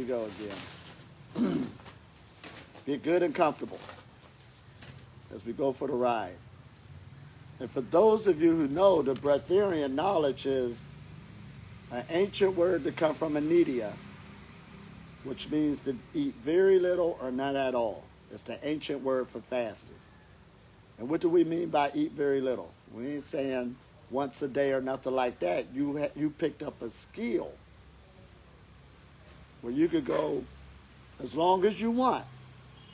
go again. Be good and comfortable as we go for the ride. And for those of you who know, the Breathairian knowledge is an ancient word that comes from Anidia, which means to eat very little or not at all. It's the ancient word for fasting. And what do we mean by eat very little? We ain't saying once a day or nothing like that. You picked up a skill where you could go as long as you want.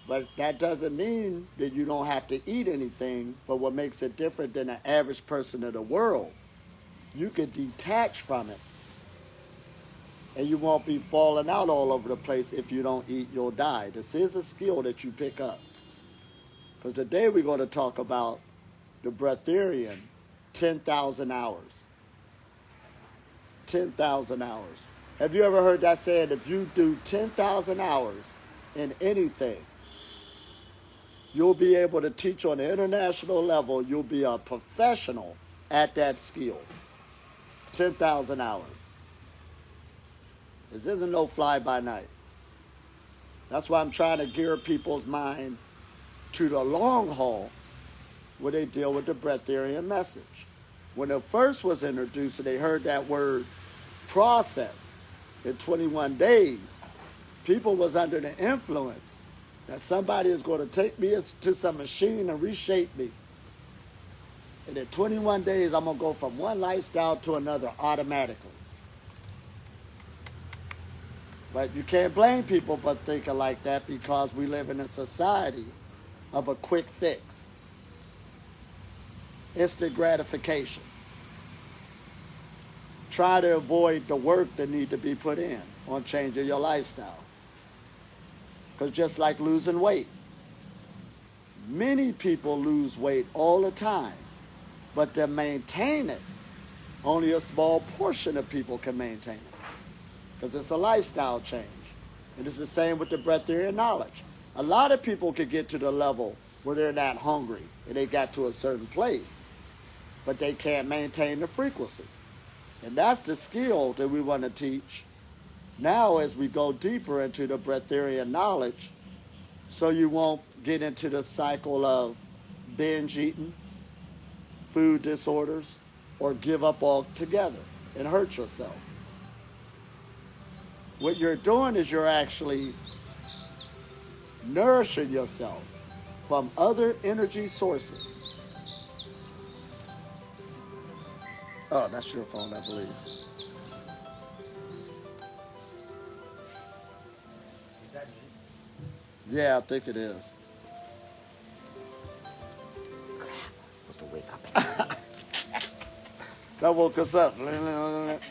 But that doesn't mean that you don't have to eat anything. But what makes it different than the average person of the world, you could detach from it. And you won't be falling out all over the place. If you don't eat, you'll die. This is a skill that you pick up. Because today we're going to talk about the Breathairian 10,000 hours. 10,000 hours. Have you ever heard that said, if you do 10,000 hours in anything, you'll be able to teach on the international level. You'll be a professional at that skill. 10,000 hours. This isn't no fly-by-night. That's why I'm trying to gear people's mind to the long haul where they deal with the Breathairian message. When it first was introduced and they heard that word process in 21 days, people was under the influence that somebody is going to take me to some machine and reshape me. And in 21 days, I'm going to go from one lifestyle to another automatically. But you can't blame people for thinking like that, because we live in a society of a quick fix. Instant gratification. Try to avoid the work that need to be put in on changing your lifestyle. Because just like losing weight, many people lose weight all the time, but to maintain it, only a small portion of people can maintain it. Because it's a lifestyle change. And it's the same with the Breathairian knowledge. A lot of people could get to the level where they're not hungry and they got to a certain place, but they can't maintain the frequency. And that's the skill that we want to teach now as we go deeper into the Breathairian knowledge, so you won't get into the cycle of binge eating, food disorders, or give up altogether and hurt yourself. What you're doing is you're actually nourishing yourself from other energy sources. Oh, that's your phone, I believe. Is that me? Yeah, I think it is. Crap. I'm supposed to wake up. That woke us up. Sorry about that.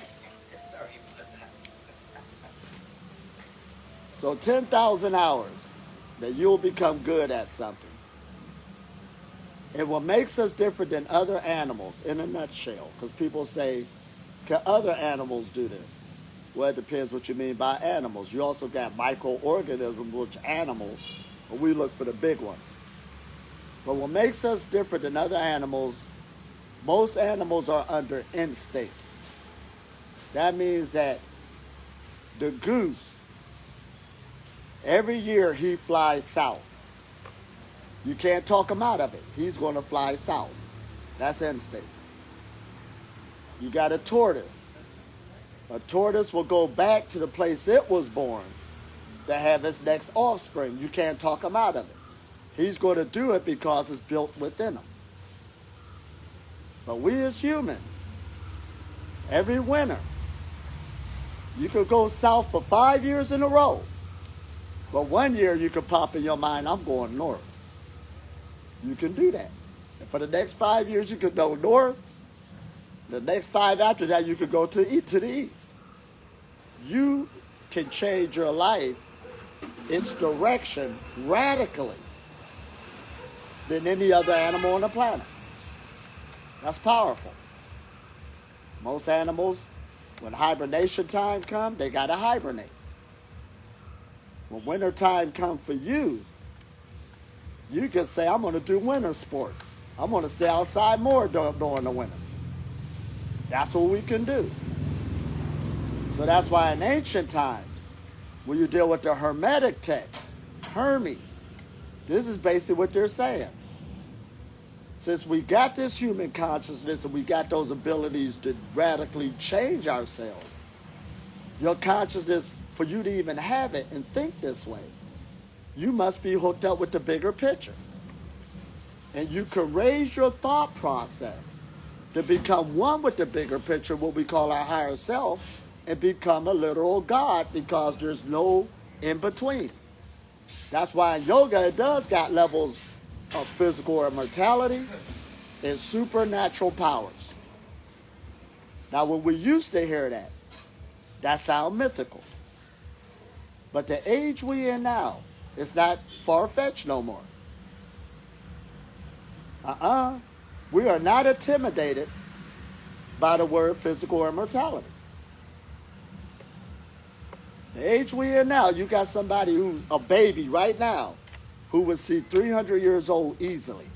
So 10,000 hours that you'll become good at something. And what makes us different than other animals, in a nutshell, because people say, can other animals do this? Well, it depends what you mean by animals. You also got microorganisms, which animals, but we look for the big ones. But what makes us different than other animals, most animals are under instinct. That means that the goose, every year he flies south. You can't talk him out of it. He's going to fly south. That's instinct. You got a tortoise. A tortoise will go back to the place it was born to have its next offspring. You can't talk him out of it. He's going to do it because it's built within him. But we as humans, every winter, you could go south for 5 years in a row. But 1 year you could pop in your mind, I'm going north. You can do that. And for the next 5 years, you could go north. The next 5 after that, you could go to the east. You can change your life, its direction, radically than any other animal on the planet. That's powerful. Most animals, when hibernation time comes, they got to hibernate. When winter time comes for you, you can say, I'm going to do winter sports. I'm going to stay outside more during the winter. That's what we can do. So that's why in ancient times, When you deal with the Hermetic text, Hermes, this is basically what they're saying. Since we got this human consciousness and we got those abilities to radically change ourselves, your consciousness, for you to even have it and think this way, you must be hooked up with the bigger picture. And you can raise your thought process to become one with the bigger picture, what we call our higher self, and become a literal God, because there's no in between. That's why in yoga it does got levels of physical immortality and supernatural powers. Now when we used to hear that sound mythical. But the age we in now, it's not far-fetched no more. We are not intimidated by the word physical immortality. The age we in now, you got somebody who's a baby right now who would see 300 years old easily.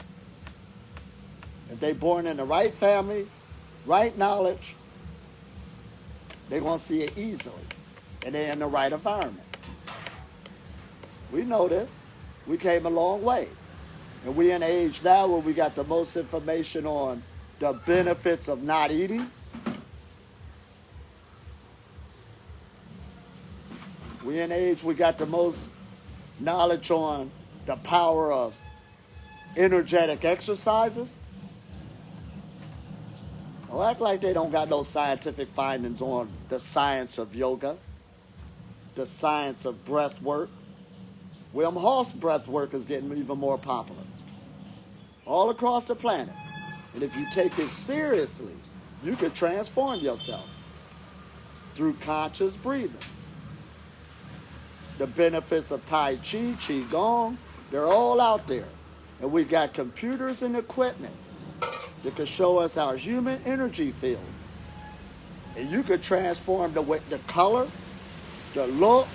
If they're born in the right family, right knowledge, they're going to see it easily. And they're in the right environment. We know this. We came a long way. And we in an age now where we got the most information on the benefits of not eating. We in an age we got the most knowledge on the power of energetic exercises. Don't act like they don't got no scientific findings on the science of yoga, the science of breath work. Wim Hof's breath work is getting even more popular all across the planet. And if you take it seriously, you can transform yourself through conscious breathing. The benefits of Tai Chi, Qigong, they're all out there. And we got computers and equipment that can show us our human energy field. And you can transform the color, the look,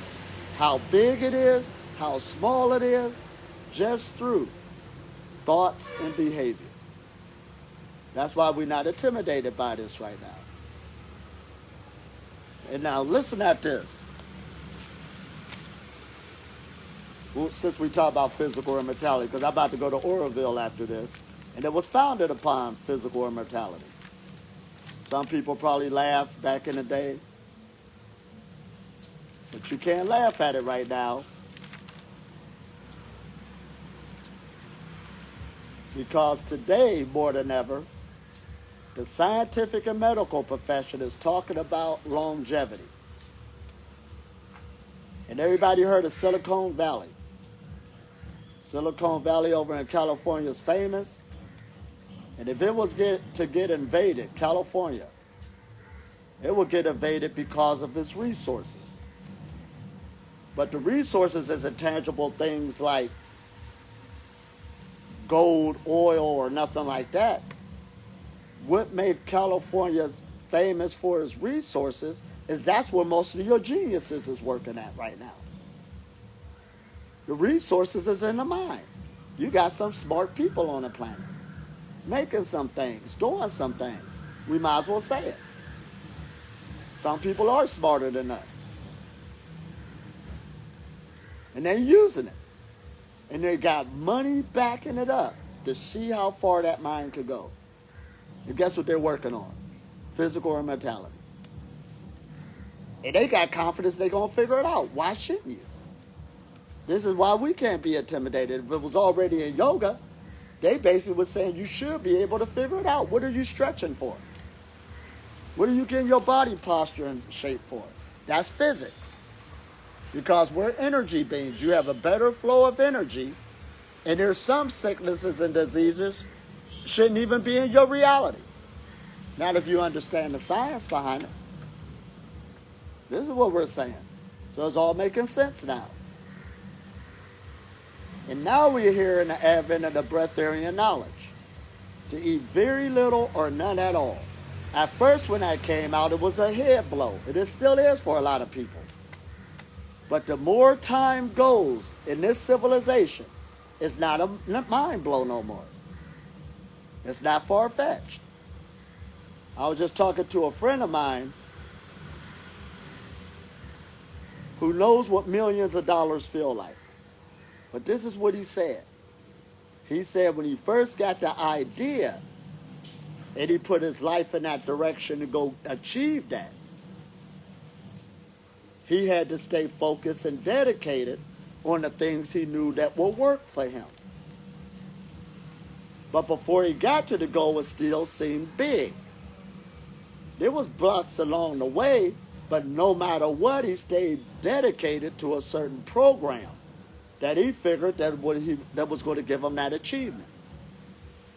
how big it is, how small it is, just through thoughts and behavior. That's why we're not intimidated by this right now. And now listen at this. Since we talk about physical immortality, because I'm about to go to Oroville after this, and it was founded upon physical immortality. Some people probably laughed back in the day, but you can't laugh at it right now, because today, more than ever, the scientific and medical profession is talking about longevity. And everybody heard of Silicon Valley. Silicon Valley over in California is famous. And if it was to get invaded, California, it will get invaded because of its resources. But the resources is intangible things like gold, oil, or nothing like that. What made California famous for its resources is that's where most of your geniuses is working at right now. The resources is in the mind. You got some smart people on the planet making some things, doing some things. We might as well say it. Some people are smarter than us. And they're using it. And they got money backing it up to see how far that mind could go. And guess what they're working on? Physical immortality. And they got confidence they're going to figure it out. Why shouldn't you? This is why we can't be intimidated. If it was already in yoga, they basically were saying you should be able to figure it out. What are you stretching for? What are you getting your body posture in shape for? That's physics. Because we're energy beings. You have a better flow of energy. And there's some sicknesses and diseases shouldn't even be in your reality. Not if you understand the science behind it. This is what we're saying. So it's all making sense now. And now we're here in the advent of the breatharian knowledge. To eat very little or none at all. At first when that came out, it was a head blow. It still is for a lot of people. But the more time goes in this civilization, it's not a mind blow no more. It's not far-fetched. I was just talking to a friend of mine who knows what millions of dollars feel like. But this is what he said. He said when he first got the idea and he put his life in that direction to go achieve that, he had to stay focused and dedicated on the things he knew that will work for him. But before he got to the goal, it still seemed big. There was blocks along the way, but no matter what, he stayed dedicated to a certain program that he figured that was going to give him that achievement.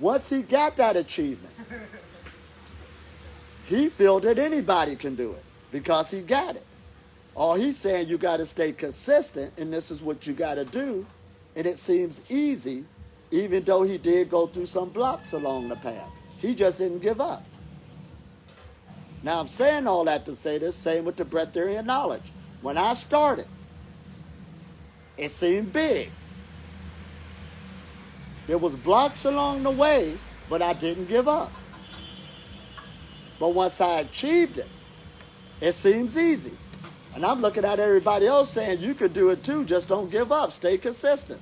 Once he got that achievement, he felt that anybody can do it because he got it. All he's saying, you got to stay consistent, and this is what you got to do. And it seems easy, even though he did go through some blocks along the path. He just didn't give up. Now, I'm saying all that to say this, same with the Breathairian knowledge. When I started, it seemed big. There was blocks along the way, but I didn't give up. But once I achieved it, it seems easy. And I'm looking at everybody else saying, you could do it too, just don't give up, stay consistent.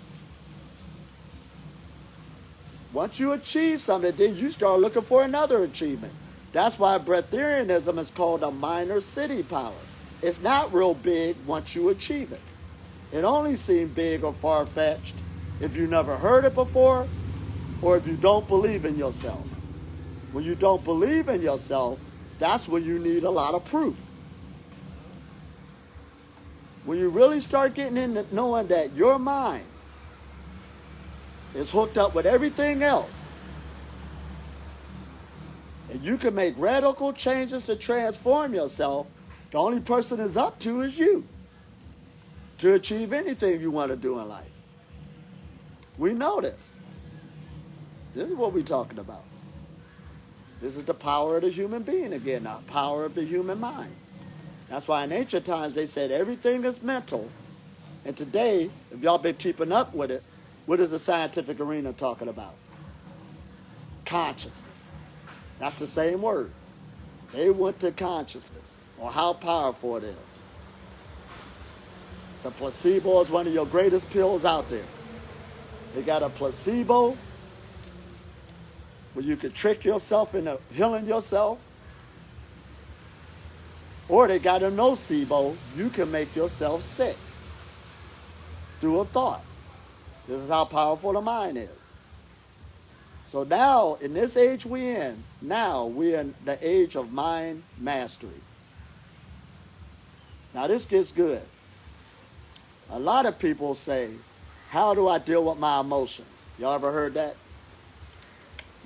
Once you achieve something, then you start looking for another achievement. That's why Breathairianism is called a minor city power. It's not real big once you achieve it. It only seems big or far-fetched if you never heard it before or if you don't believe in yourself. When you don't believe in yourself, that's when you need a lot of proof. When you really start getting into knowing that your mind is hooked up with everything else, and you can make radical changes to transform yourself, the only person it's up to is you to achieve anything you want to do in life. We know this. This is what we're talking about. This is the power of the human being again, the power of the human mind. That's why in ancient times they said everything is mental. And today, if y'all been keeping up with it, what is the scientific arena talking about? Consciousness. That's the same word. They went to consciousness, or how powerful it is. The placebo is one of your greatest pills out there. They got a placebo where you can trick yourself into healing yourself. Or they got a nocebo, you can make yourself sick through a thought. This is how powerful the mind is. So now, in this age we're in, now we're in the age of mind mastery. Now this gets good. A lot of people say, how do I deal with my emotions? Y'all ever heard that?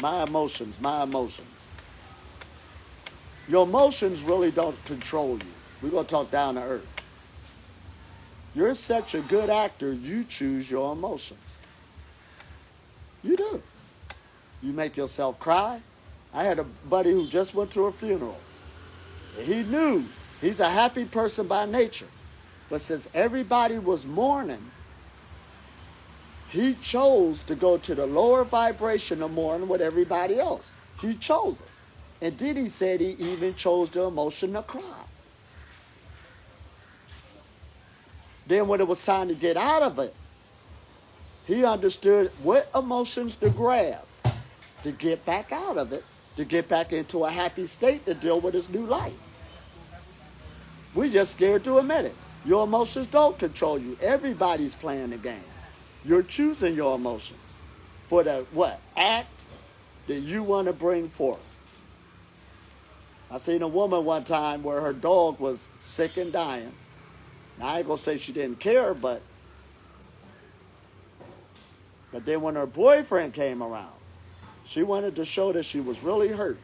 My emotions, my emotions. Your emotions really don't control you. We're going to talk down to earth. You're such a good actor, you choose your emotions. You do. You make yourself cry. I had a buddy who just went to a funeral. He knew he's a happy person by nature. But since everybody was mourning, he chose to go to the lower vibration of mourning with everybody else. He chose it. And then he said he even chose the emotion to cry. Then when it was time to get out of it, he understood what emotions to grab to get back out of it, to get back into a happy state to deal with his new life. We're just scared to admit it. Your emotions don't control you. Everybody's playing the game. You're choosing your emotions for the act that you want to bring forth. I seen a woman one time where her dog was sick and dying. Now, I ain't going to say she didn't care, but then when her boyfriend came around, she wanted to show that she was really hurt.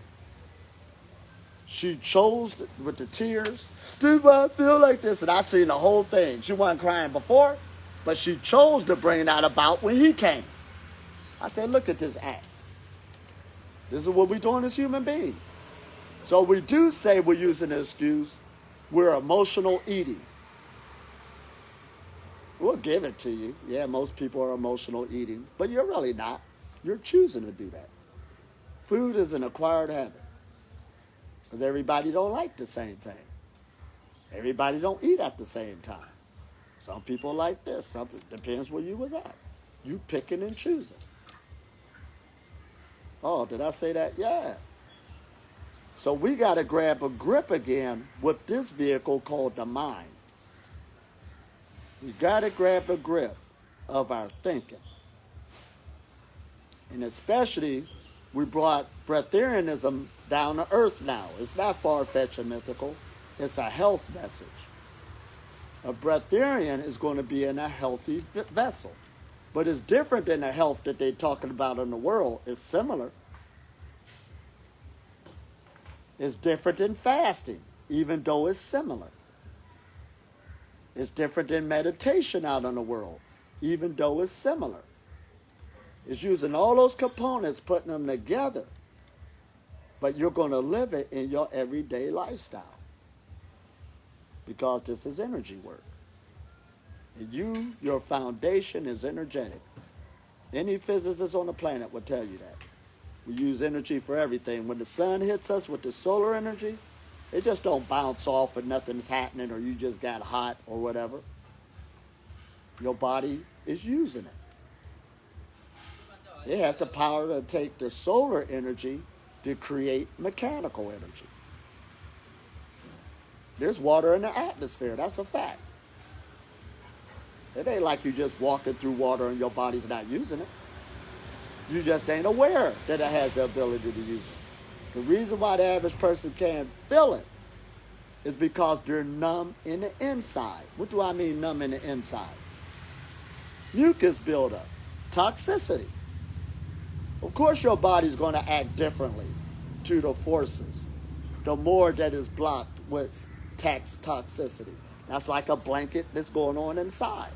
She chose with the tears, this is why I feel like this. And I seen the whole thing. She wasn't crying before, but she chose to bring that about when he came. I said, look at this act. This is what we're doing as human beings. So we do say we're using an excuse. We're emotional eating. We'll give it to you. Yeah, most people are emotional eating, but you're really not. You're choosing to do that. Food is an acquired habit because everybody don't like the same thing. Everybody don't eat at the same time. Some people like this. Some depends where you was at. You picking and choosing. Oh, did I say that? Yeah. So we got to grab a grip again with this vehicle called the mind. We got to grab a grip of our thinking. And especially, we brought Breathairianism down to earth now. It's not far-fetched and mythical. It's a health message. A Breathairian is going to be in a healthy vessel. But it's different than the health that they're talking about in the world. It's similar. It's different than fasting, even though it's similar. It's different than meditation out in the world, even though it's similar. It's using all those components, putting them together. But you're going to live it in your everyday lifestyle. Because this is energy work. And your foundation is energetic. Any physicist on the planet will tell you that. We use energy for everything. When the sun hits us with the solar energy, it just don't bounce off and nothing's happening or you just got hot or whatever. Your body is using it. It has the power to take the solar energy to create mechanical energy. There's water in the atmosphere. That's a fact. It ain't like you just walking through water and your body's not using it. You just ain't aware that it has the ability to use it. The reason why the average person can't feel it is because they're numb in the inside. What do I mean numb in the inside? Mucus buildup, toxicity. Of course your body's going to act differently to the forces. The more that is blocked with toxicity. That's like a blanket that's going on inside.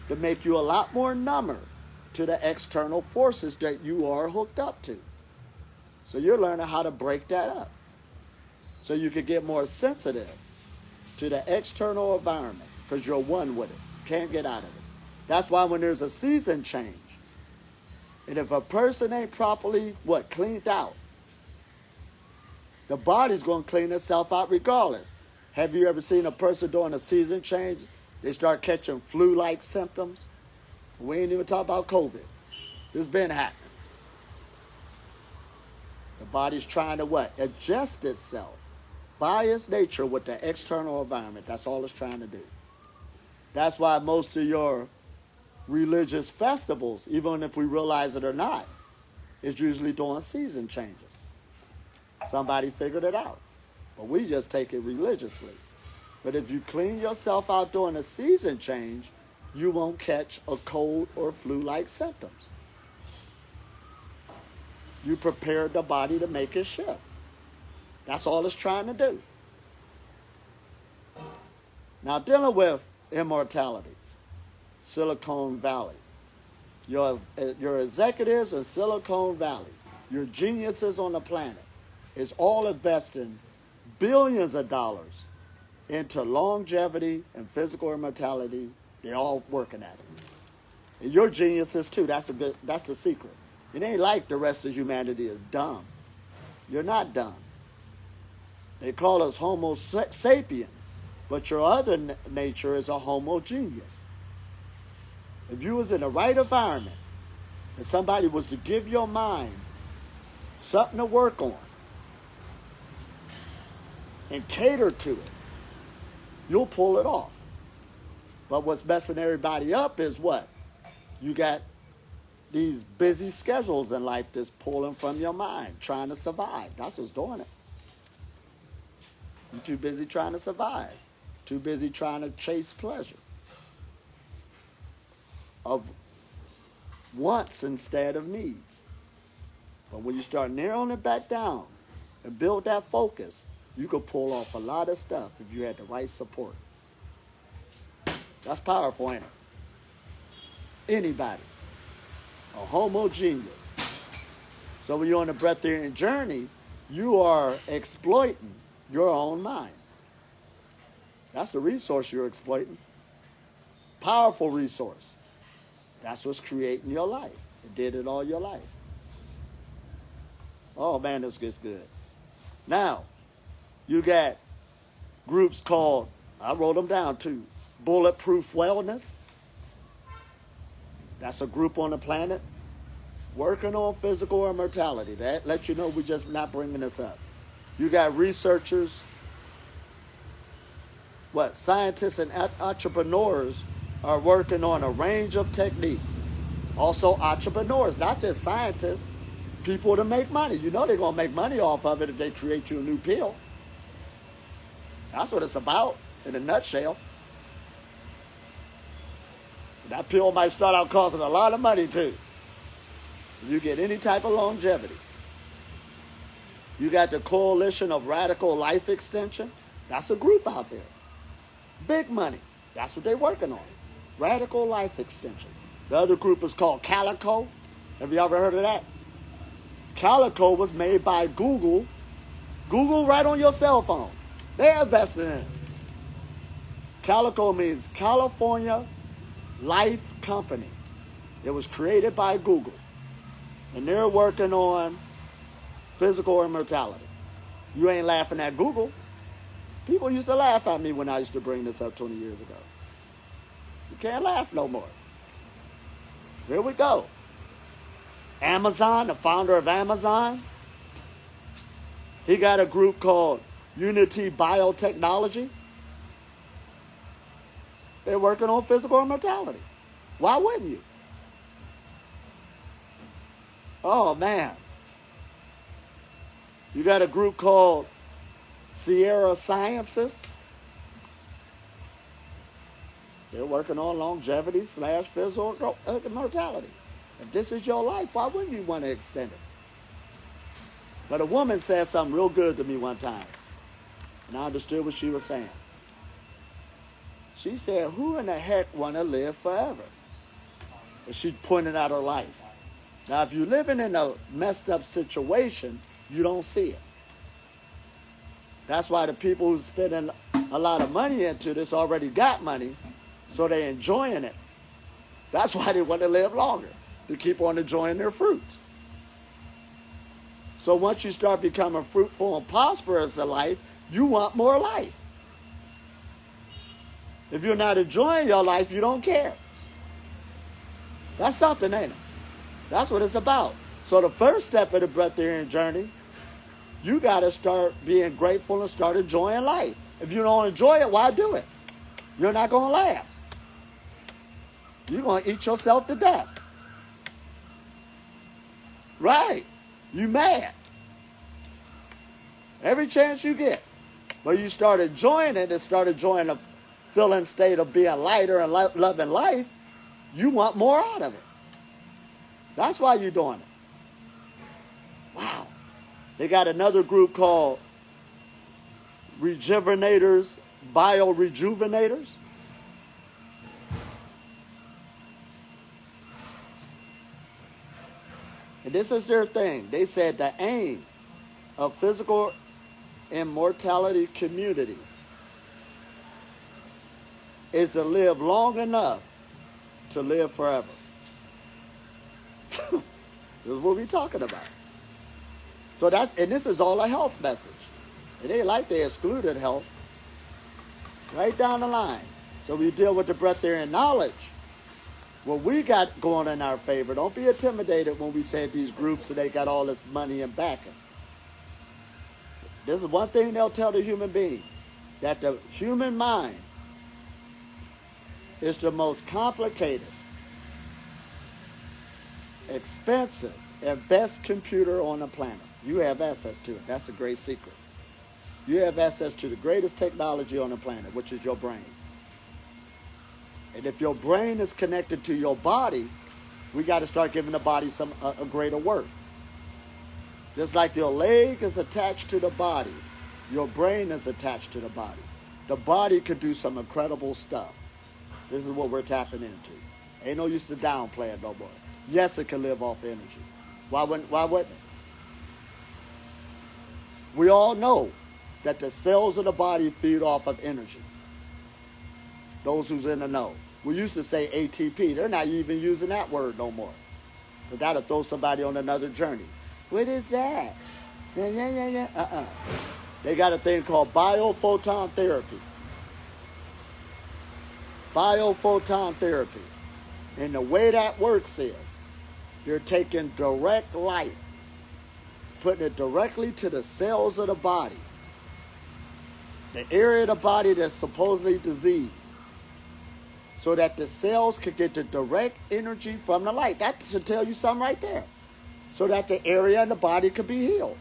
To make you a lot more number to the external forces that you are hooked up to. So you're learning how to break that up. So you can get more sensitive to the external environment because you're one with it. Can't get out of it. That's why when there's a season change, and if a person ain't properly, cleaned out, the body's going to clean itself out regardless. Have you ever seen a person during a season change, they start catching flu-like symptoms? We ain't even talking about COVID. It's been happening. The body's trying to adjust itself by its nature with the external environment. That's all it's trying to do. That's why most of your religious festivals, even if we realize it or not, is usually during season changes. Somebody figured it out. But we just take it religiously. But if you clean yourself out during a season change, you won't catch a cold or flu-like symptoms. You prepared the body to make it shift. That's all it's trying to do. Now, dealing with immortality, Silicon Valley. Your executives in Silicon Valley, your geniuses on the planet, is all investing billions of dollars into longevity and physical immortality. They're all working at it. And your geniuses too. That's the secret. It ain't like the rest of humanity is dumb. You're not dumb. They call us Homo sapiens, but your other nature is a Homo genius. If you was in the right environment and somebody was to give your mind something to work on and cater to it, you'll pull it off. But what's messing everybody up is what? You got these busy schedules in life that's pulling from your mind, trying to survive. That's what's doing it. You're too busy trying to survive. Too busy trying to chase pleasure of wants instead of needs. But when you start narrowing it back down and build that focus, you could pull off a lot of stuff if you had the right support. That's powerful, ain't it? Anybody. A homogeneous. So when you're on the Breathairian journey, you are exploiting your own mind. That's the resource you're exploiting. Powerful resource. That's what's creating your life. It did it all your life. Oh man, this gets good. Now, you got groups called, I wrote them down too, Bulletproof Wellness. That's a group on the planet working on physical immortality. That lets you know we're just not bringing this up. You got researchers, scientists and entrepreneurs are working on a range of techniques. Also entrepreneurs, not just scientists, people to make money. You know they're going to make money off of it if they create you a new pill. That's what it's about in a nutshell. That pill might start out costing a lot of money too. You get any type of longevity. You got the Coalition of Radical Life Extension. That's a group out there. Big money. That's what they're working on. Radical Life Extension. The other group is called Calico. Have you ever heard of that? Calico was made by Google. Google right on your cell phone. They're invested in it. Calico means California Life Company. It was created by Google. And they're working on physical immortality. You ain't laughing at Google. People used to laugh at me when I used to bring this up 20 years ago. You can't laugh no more. Here we go. Amazon, the founder of Amazon, he got a group called Unity Biotechnology. They're working on physical immortality. Why wouldn't you? Oh, man. You got a group called Sierra Sciences. They're working on longevity / physical immortality. If this is your life, why wouldn't you want to extend it? But a woman said something real good to me one time, and I understood what she was saying. She said, who in the heck want to live forever? And she pointed out her life. Now, if you're living in a messed up situation, you don't see it. That's why the people who's spending a lot of money into this already got money, so they're enjoying it. That's why they want to live longer, to keep on enjoying their fruits. So once you start becoming fruitful and prosperous in life, you want more life. If you're not enjoying your life, you don't care. That's something, ain't it? That's what it's about. So the first step of the Breathairian journey, you got to start being grateful and start enjoying life. If you don't enjoy it, why do it? You're not going to last. You're going to eat yourself to death. Right. You mad. Every chance you get. But you start enjoying it and start enjoying the feeling state of being lighter and loving life, you want more out of it. That's why you're doing it. Wow. They got another group called Rejuvenators, Biorejuvenators. And this is their thing. They said the aim of physical immortality community is to live long enough to live forever. This is what we're talking about. So and this is all a health message. It ain't like they excluded health. Right down the line. So we deal with the Breathairian knowledge. What we got going in our favor, don't be intimidated when we say these groups and they got all this money and backing. This is one thing they'll tell the human being, that the human mind is the most complicated, expensive, and best computer on the planet. You have access to it. That's a great secret. You have access to the greatest technology on the planet, which is your brain. And if your brain is connected to your body, we got to start giving the body a greater worth. Just like your leg is attached to the body, your brain is attached to the body. The body could do some incredible stuff. This is what we're tapping into. Ain't no use to downplay it no more. Yes, it can live off energy. Why wouldn't it? We all know that the cells of the body feed off of energy. Those who's in the know. We used to say ATP. They're not even using that word no more. But that'll throw somebody on another journey. What is that? Yeah. They got a thing called biophoton therapy. biophoton therapy. And the way that works is you're taking direct light, putting it directly to the cells of the body, the area of the body that's supposedly diseased, so that the cells could get the direct energy from the light. That should tell you something right there. So that the area in the body could be healed.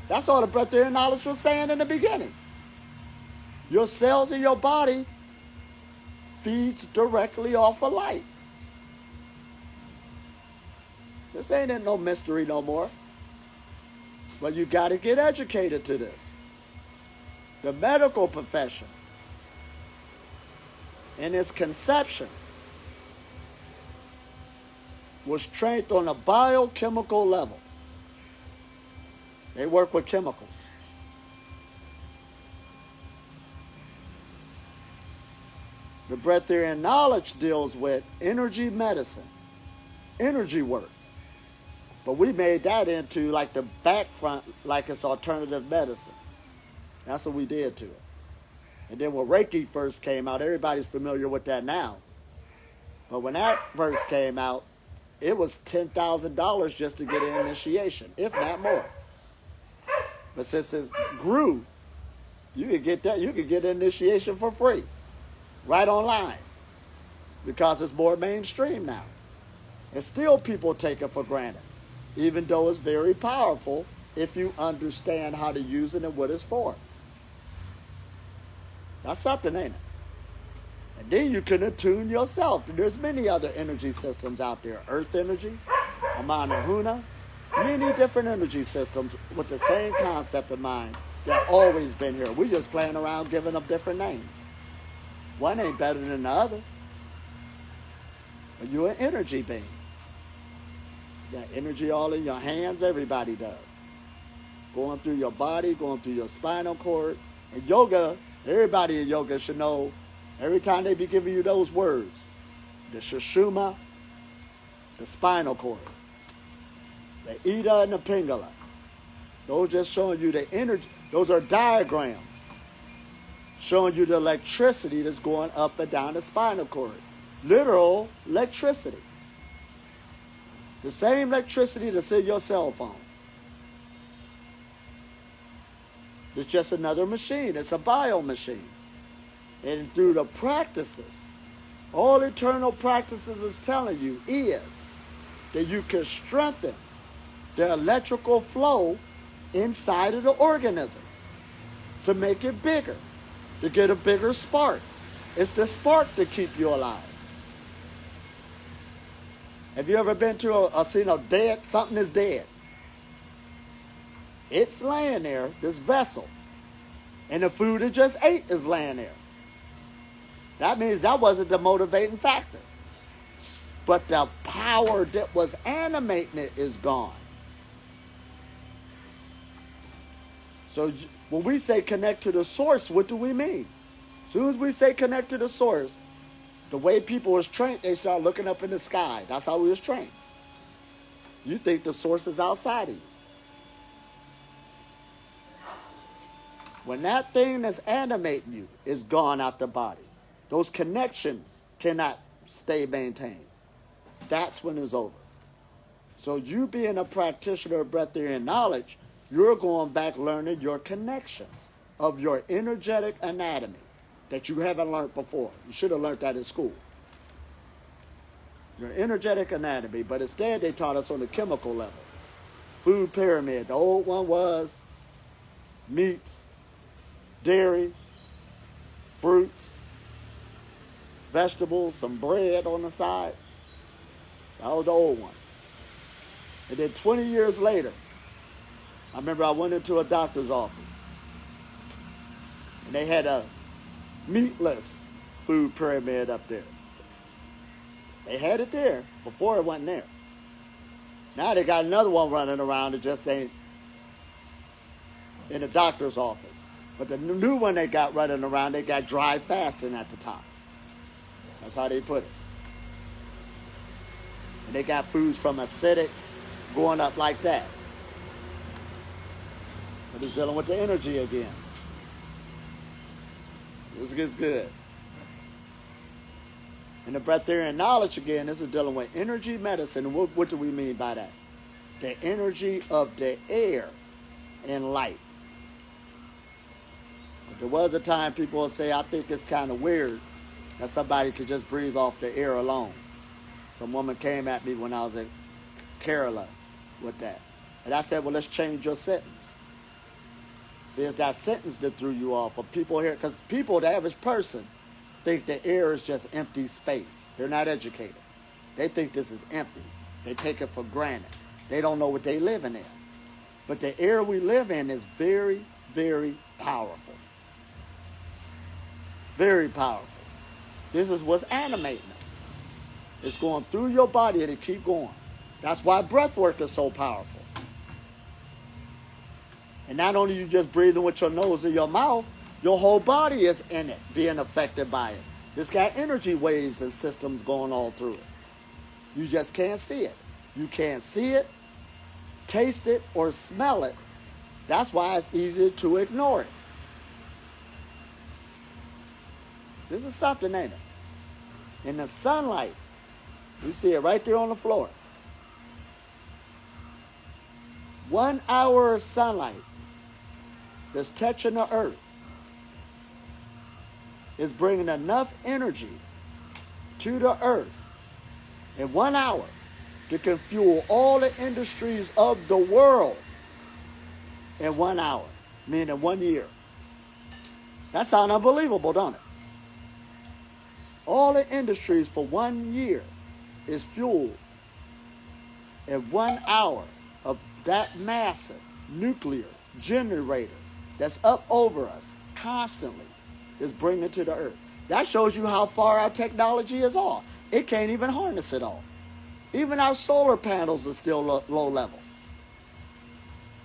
That's all the breatharian knowledge was saying in the beginning. Your cells in your body feeds directly off of light. This ain't no mystery no more. But you got to get educated to this. The medical profession, in its conception, was trained on a biochemical level. They work with chemicals. The breatharian knowledge deals with energy medicine, energy work. But we made that into like the back front, like it's alternative medicine. That's what we did to it. And then when Reiki first came out, everybody's familiar with that now. But when that first came out, it was $10,000 just to get an initiation, if not more. But since it grew, you could get that. You could get an initiation for free, right online, because it's more mainstream now. And still people take it for granted, even though it's very powerful if you understand how to use it and what it's for. That's something, ain't it? And then you can attune yourself. There's many other energy systems out there. Earth energy, Amanahuna, many different energy systems with the same concept in mind. They've always been here. We're just playing around giving them different names. One ain't better than the other. But you're an energy being. You got energy all in your hands. Everybody does. Going through your body, going through your spinal cord. And yoga, everybody in yoga should know, every time they be giving you those words, the Sushumna, the spinal cord, the Ida and the Pingala, those just showing you the energy. Those are diagrams showing you the electricity that's going up and down the spinal cord. Literal electricity. The same electricity that's in your cell phone. It's just another machine. It's a bio machine. And through the practices, all eternal practices is telling you is that you can strengthen the electrical flow inside of the organism to make it bigger, to get a bigger spark. It's the spark to keep you alive. Have you ever been to seen a dead, something is dead? It's laying there, this vessel, and the food it just ate is laying there. That means that wasn't the motivating factor. But the power that was animating it is gone. So when we say connect to the source, what do we mean? As soon as we say connect to the source, the way people was trained, they start looking up in the sky. That's how we was trained. You think the source is outside of you. When that thing that's animating you is gone out the body, those connections cannot stay maintained. That's when it's over. So you being a practitioner of breatharian knowledge, you're going back learning your connections of your energetic anatomy that you haven't learned before. You should have learned that in school. Your energetic anatomy, but instead they taught us on the chemical level. Food pyramid. The old one was meats, dairy, fruits, vegetables, some bread on the side. That was the old one. And then 20 years later, I remember I went into a doctor's office and they had a meatless food pyramid up there. They had it there. Before it wasn't there. Now they got another one running around that just ain't in the doctor's office. But the new one they got running around, they got dry fasting at the top. That's how they put it. And they got foods from acidic going up like that. But it's dealing with the energy again. This gets good. And the Breathairian knowledge, again, this is dealing with energy medicine. What do we mean by that? The energy of the air and light. But there was a time people would say, I think it's kind of weird that somebody could just breathe off the air alone. Some woman came at me when I was in Kerala with that. And I said, well, let's change your sentence. See, it's that sentence that threw you off. But people here, because people, the average person, think the air is just empty space. They're not educated. They think this is empty. They take it for granted. They don't know what they're living in. But the air we live in is very, very powerful. Very powerful. This is what's animating us. It's going through your body and it keep going. That's why breath work is so powerful. And not only you just breathing with your nose or your mouth, your whole body is in it, being affected by it. It's got energy waves and systems going all through it. You just can't see it. You can't see it, taste it, or smell it. That's why it's easy to ignore it. This is something, ain't it? In the sunlight, we see it right there on the floor. 1 hour of sunlight that's touching the earth is bringing enough energy to the earth in 1 hour to can fuel all the industries of the world in 1 hour, meaning 1 year. That sounds unbelievable, don't it? All the industries for 1 year is fueled in 1 hour of that massive nuclear generator that's up over us constantly is bringing to the earth. That shows you how far our technology is off. It can't even harness it all. Even our solar panels are still low level.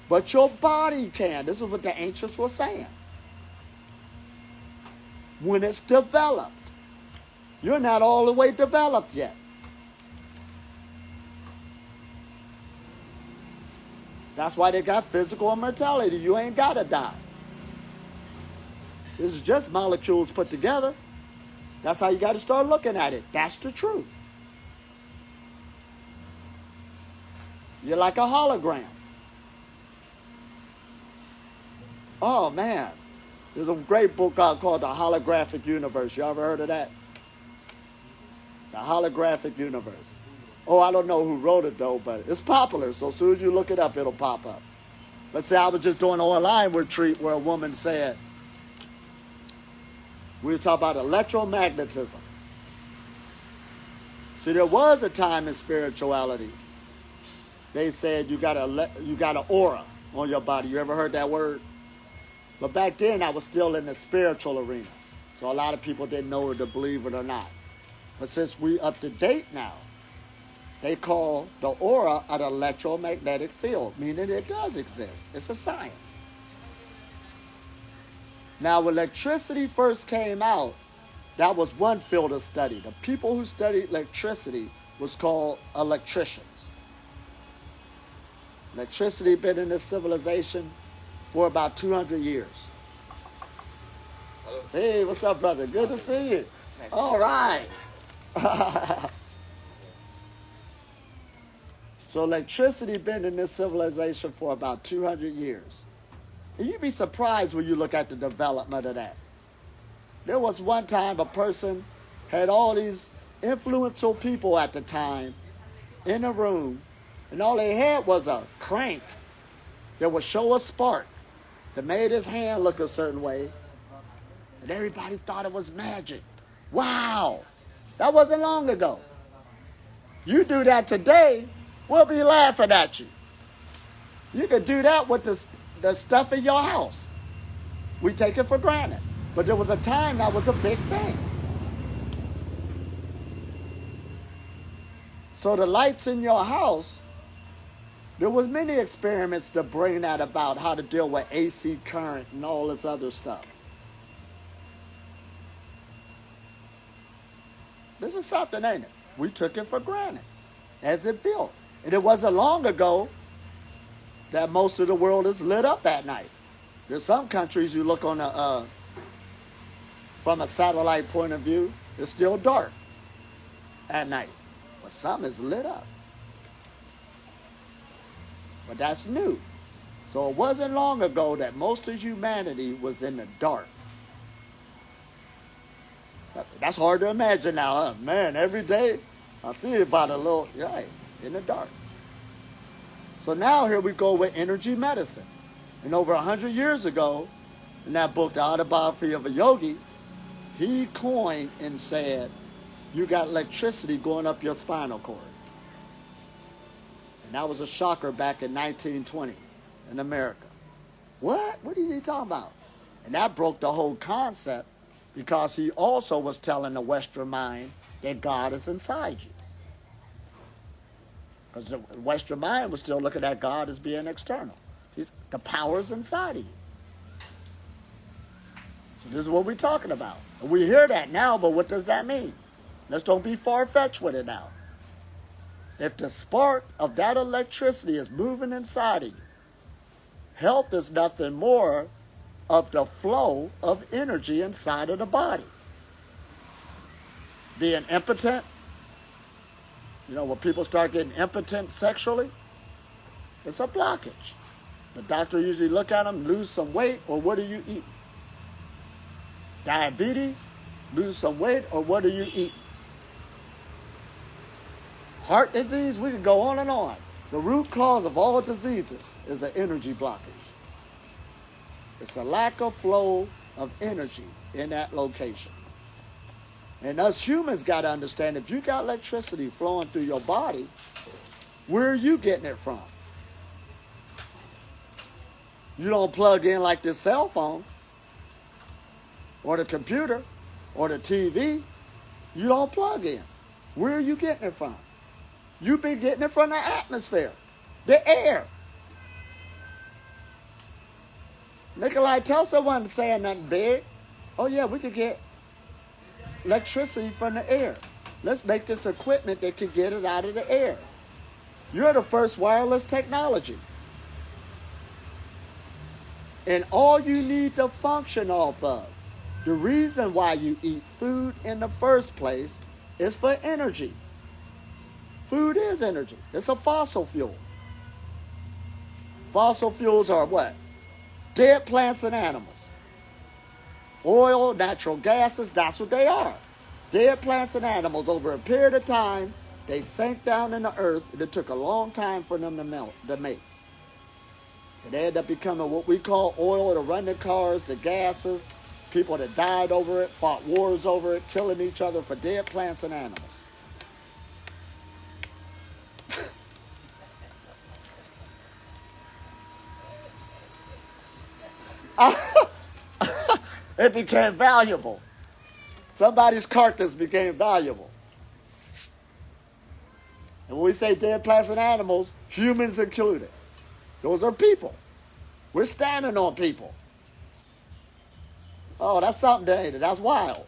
But your body can. This is what the ancients were saying. When it's developed. You're not all the way developed yet. That's why they got physical immortality. You ain't got to die. This is just molecules put together. That's how you got to start looking at it. That's the truth. You're like a hologram. Oh, man. There's a great book out called The Holographic Universe. You ever heard of that? The Holographic Universe. Oh, I don't know who wrote it, though, but it's popular. So as soon as you look it up, it'll pop up. Let's say I was just doing an online retreat where a woman said, we were talking about electromagnetism. See, there was a time in spirituality. They said you got an aura on your body. You ever heard that word? But back then, I was still in the spiritual arena. So a lot of people didn't know whether to believe it or not. But since we up to date now, they call the aura an electromagnetic field, meaning it does exist. It's a science. Now, when electricity first came out, that was one field of study. The people who studied electricity was called electricians. Electricity been in this civilization for about 200 years. Hello. Hey, what's up, brother? Good to see you. Nice. All right. So electricity been in this civilization for about 200 years. And you'd be surprised when you look at the development of that. There was one time a person had all these influential people at the time in a room, and all they had was a crank that would show a spark that made his hand look a certain way, and everybody thought it was magic. Wow! That wasn't long ago. You do that today, we'll be laughing at you. You could do that with the stuff in your house. We take it for granted. But there was a time that was a big thing. So the lights in your house, there was many experiments to bring that about, how to deal with AC current and all this other stuff. This is something, ain't it? We took it for granted as it built. And it wasn't long ago that most of the world is lit up at night. There's some countries you look on from a satellite point of view, it's still dark. at night. But something is lit up. But that's new. So it wasn't long ago that most of humanity was in the dark. That's hard to imagine now, huh? Man, every day I see about a little, right, in the dark. So now here we go with energy medicine. And over 100 years ago, in that book, The Autobiography of a Yogi, he coined and said, you got electricity going up your spinal cord. And that was a shocker back in 1920 in America. What? What is he talking about? And that broke the whole concept because he also was telling the Western mind that God is inside you. Because the Western mind was still looking at God as being external. The power's inside of you. So this is what we're talking about. And we hear that now, but what does that mean? Let's don't be far-fetched with it now. If the spark of that electricity is moving inside of you, health is nothing more of the flow of energy inside of the body. Being impotent, when people start getting impotent sexually, it's a blockage. The doctor usually look at them, lose some weight, or what are you eating? Diabetes, lose some weight, or what are you eating? Heart disease, we can go on and on. The root cause of all diseases is an energy blockage. It's a lack of flow of energy in that location. And us humans got to understand, if you got electricity flowing through your body, where are you getting it from? You don't plug in like this cell phone or the computer or the TV. You don't plug in. Where are you getting it from? You've been getting it from the atmosphere, the air. Nikolai Tesla wasn't saying nothing big. Oh yeah, we could get electricity from the air. Let's make this equipment that can get it out of the air. You're the first wireless technology. And all you need to function off of, the reason why you eat food in the first place is for energy. Food is energy. It's a fossil fuel. Fossil fuels are what? Dead plants and animals. Oil, natural gases, that's what they are. Dead plants and animals. Over a period of time, they sank down in the earth, and it took a long time for them to make. And they ended up becoming what we call oil to run the cars, the gases, people that died over it, fought wars over it, killing each other for dead plants and animals. It became valuable. Somebody's carcass became valuable. And when we say dead plants and animals, humans included. Those are people. We're standing on people. Oh, that's something, ain't it? That's wild.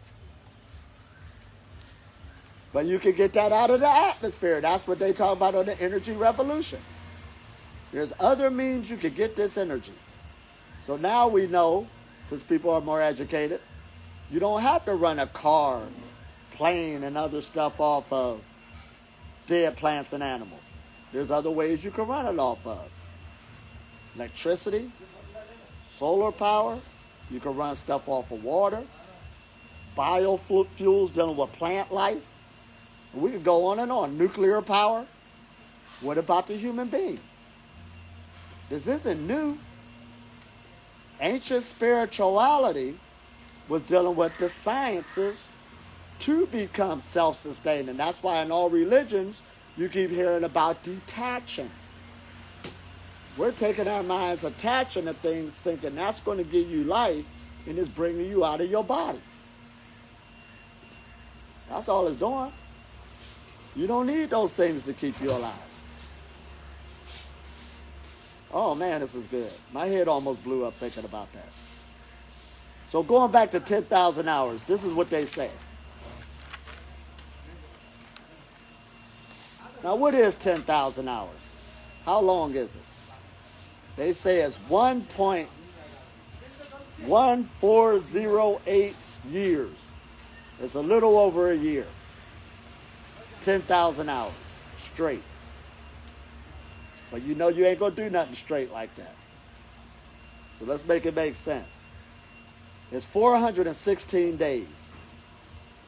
But you can get that out of the atmosphere. That's what they talk about on the energy revolution. There's other means you can get this energy. So now we know, since people are more educated, you don't have to run a car, plane, and other stuff off of dead plants and animals. There's other ways you can run it off of. Electricity, solar power, you can run stuff off of water, biofuels dealing with plant life. We could go on and on. Nuclear power. What about the human being? This isn't new. Ancient spirituality was dealing with the sciences to become self-sustaining. That's why in all religions, you keep hearing about detaching. We're taking our minds, attaching to things, thinking that's going to give you life, and it's bringing you out of your body. That's all it's doing. You don't need those things to keep you alive. Oh man, this is good. My head almost blew up thinking about that. So going back to 10,000 hours, this is what they say. Now what is 10,000 hours? How long is it? They say it's 1.1408 years. It's a little over a year. 10,000 hours straight. But you know you ain't going to do nothing straight like that. So let's make it make sense. It's 416 days.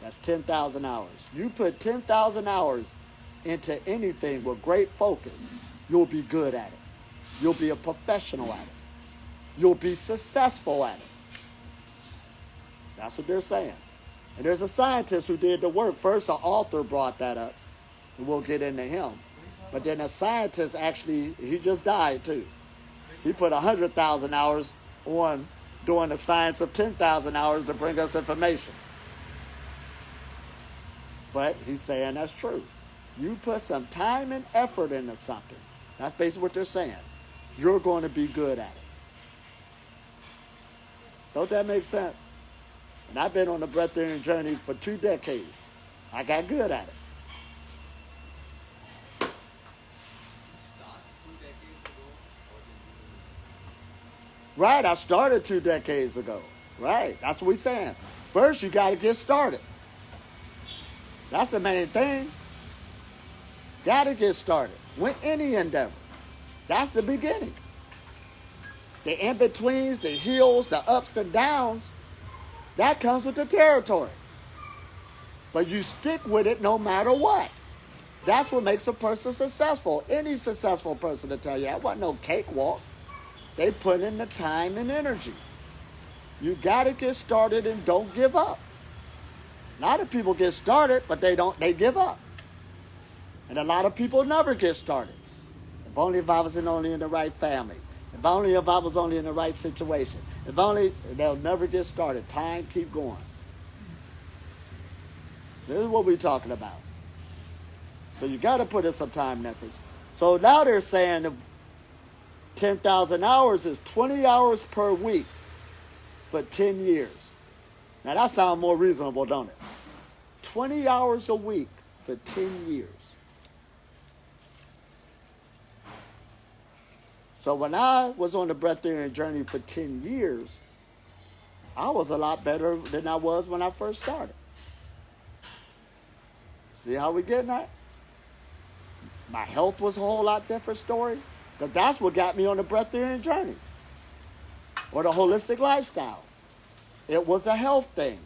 That's 10,000 hours. You put 10,000 hours into anything with great focus, you'll be good at it. You'll be a professional at it. You'll be successful at it. That's what they're saying. And there's a scientist who did the work. First, an author brought that up, and we'll get into him. But then a scientist actually, he just died too. He put 100,000 hours on doing the science of 10,000 hours to bring us information. But he's saying that's true. You put some time and effort into something. That's basically what they're saying. You're going to be good at it. Don't that make sense? And I've been on the Breathairian journey for 2 decades. I got good at it. Right, I started 2 decades ago. Right, that's what we're saying. First, you got to get started. That's the main thing. Got to get started with any endeavor. That's the beginning. The in-betweens, the hills, the ups and downs, that comes with the territory. But you stick with it no matter what. That's what makes a person successful. Any successful person will tell you that wasn't no cakewalk. They put in the time and energy. You got to get started and don't give up. A lot of people get started, but they give up. And a lot of people never get started. If only if I was only in the right family. If only if I was only in the right situation. If only, they'll never get started. Time, keep going. This is what we're talking about. So you got to put in some time and effort. So now they're saying 10,000 hours is 20 hours per week for 10 years. Now that sounds more reasonable, don't it? 20 hours a week for 10 years. So when I was on the Breathairian journey for 10 years, I was a lot better than I was when I first started. See how we getting that? My health was a whole lot different story. But that's what got me on the Breathairian journey. Or the holistic lifestyle. It was a health thing.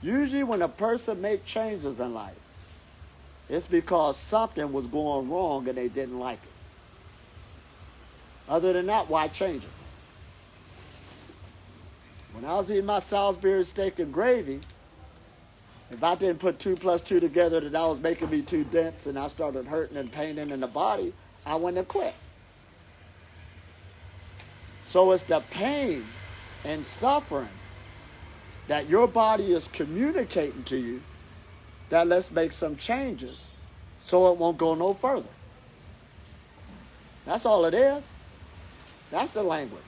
Usually when a person makes changes in life, it's because something was going wrong and they didn't like it. Other than that, why change it? When I was eating my Salisbury steak and gravy, if I didn't put 2 plus 2 together that I was making me too dense and I started hurting and paining in the body, I wouldn't have quit. So it's the pain and suffering that your body is communicating to you that let's make some changes so it won't go no further. That's all it is. That's the language.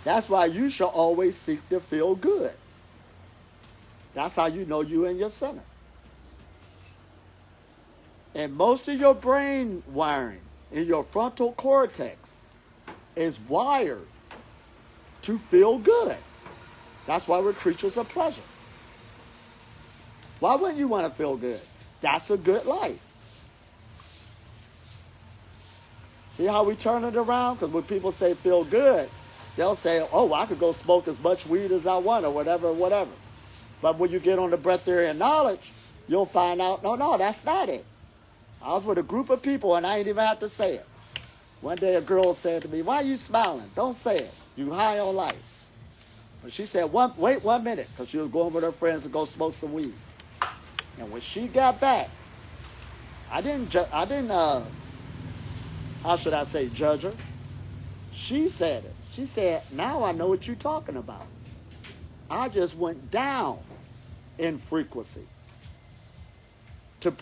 That's why you should always seek to feel good. That's how you know you're in your center. And most of your brain wiring in your frontal cortex is wired to feel good. That's why we're creatures of pleasure. Why wouldn't you want to feel good? That's a good life. See how we turn it around? Because when people say feel good, they'll say, oh, I could go smoke as much weed as I want or whatever, whatever. But when you get on the Breathairian knowledge, you'll find out, no, that's not it. I was with a group of people and I ain't even have to say it. One day a girl said to me, why are you smiling? Don't say it. You high on life. But she said, wait 1 minute, because she was going with her friends to go smoke some weed. And when she got back, I didn't how should I say, judge her? She said it. She said, now I know what you're talking about. I just went down in frequency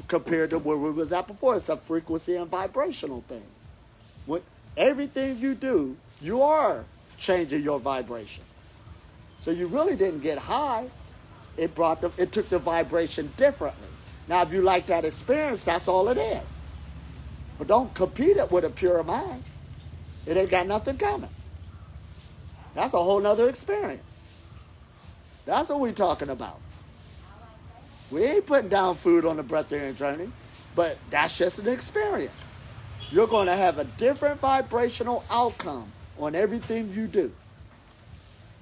compared to where we was at before. It's a frequency and vibrational thing. With everything you do, you are changing your vibration. So you really didn't get high. It took the vibration differently. Now, if you like that experience, that's all it is. But don't compete it with a pure mind. It ain't got nothing coming. That's a whole nother experience. That's what we're talking about. We ain't putting down food on the Breathairian journey, but that's just an experience. You're going to have a different vibrational outcome on everything you do.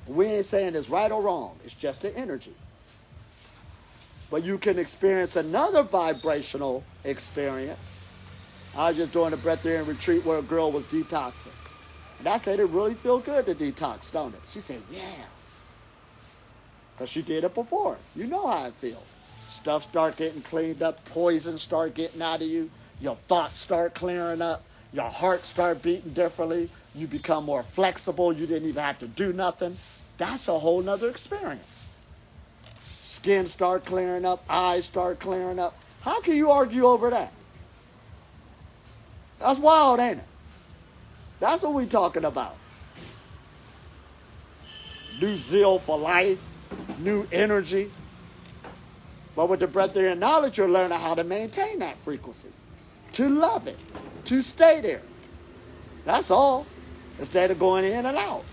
We ain't saying it's right or wrong. It's just an energy. But you can experience another vibrational experience. I was just doing a Breathairian retreat where a girl was detoxing. And I said, it really feels good to detox, don't it? She said, yeah. Because she did it before. You know how it feels. Stuff start getting cleaned up. Poison start getting out of you. Your thoughts start clearing up. Your heart start beating differently. You become more flexible. You didn't even have to do nothing. That's a whole nother experience. Skin start clearing up. Eyes start clearing up. How can you argue over that? That's wild, ain't it? That's what we're talking about. New zeal for life, new energy. But with the Breathairian knowledge, you're learning how to maintain that frequency, to love it, to stay there. That's all, instead of going in and out.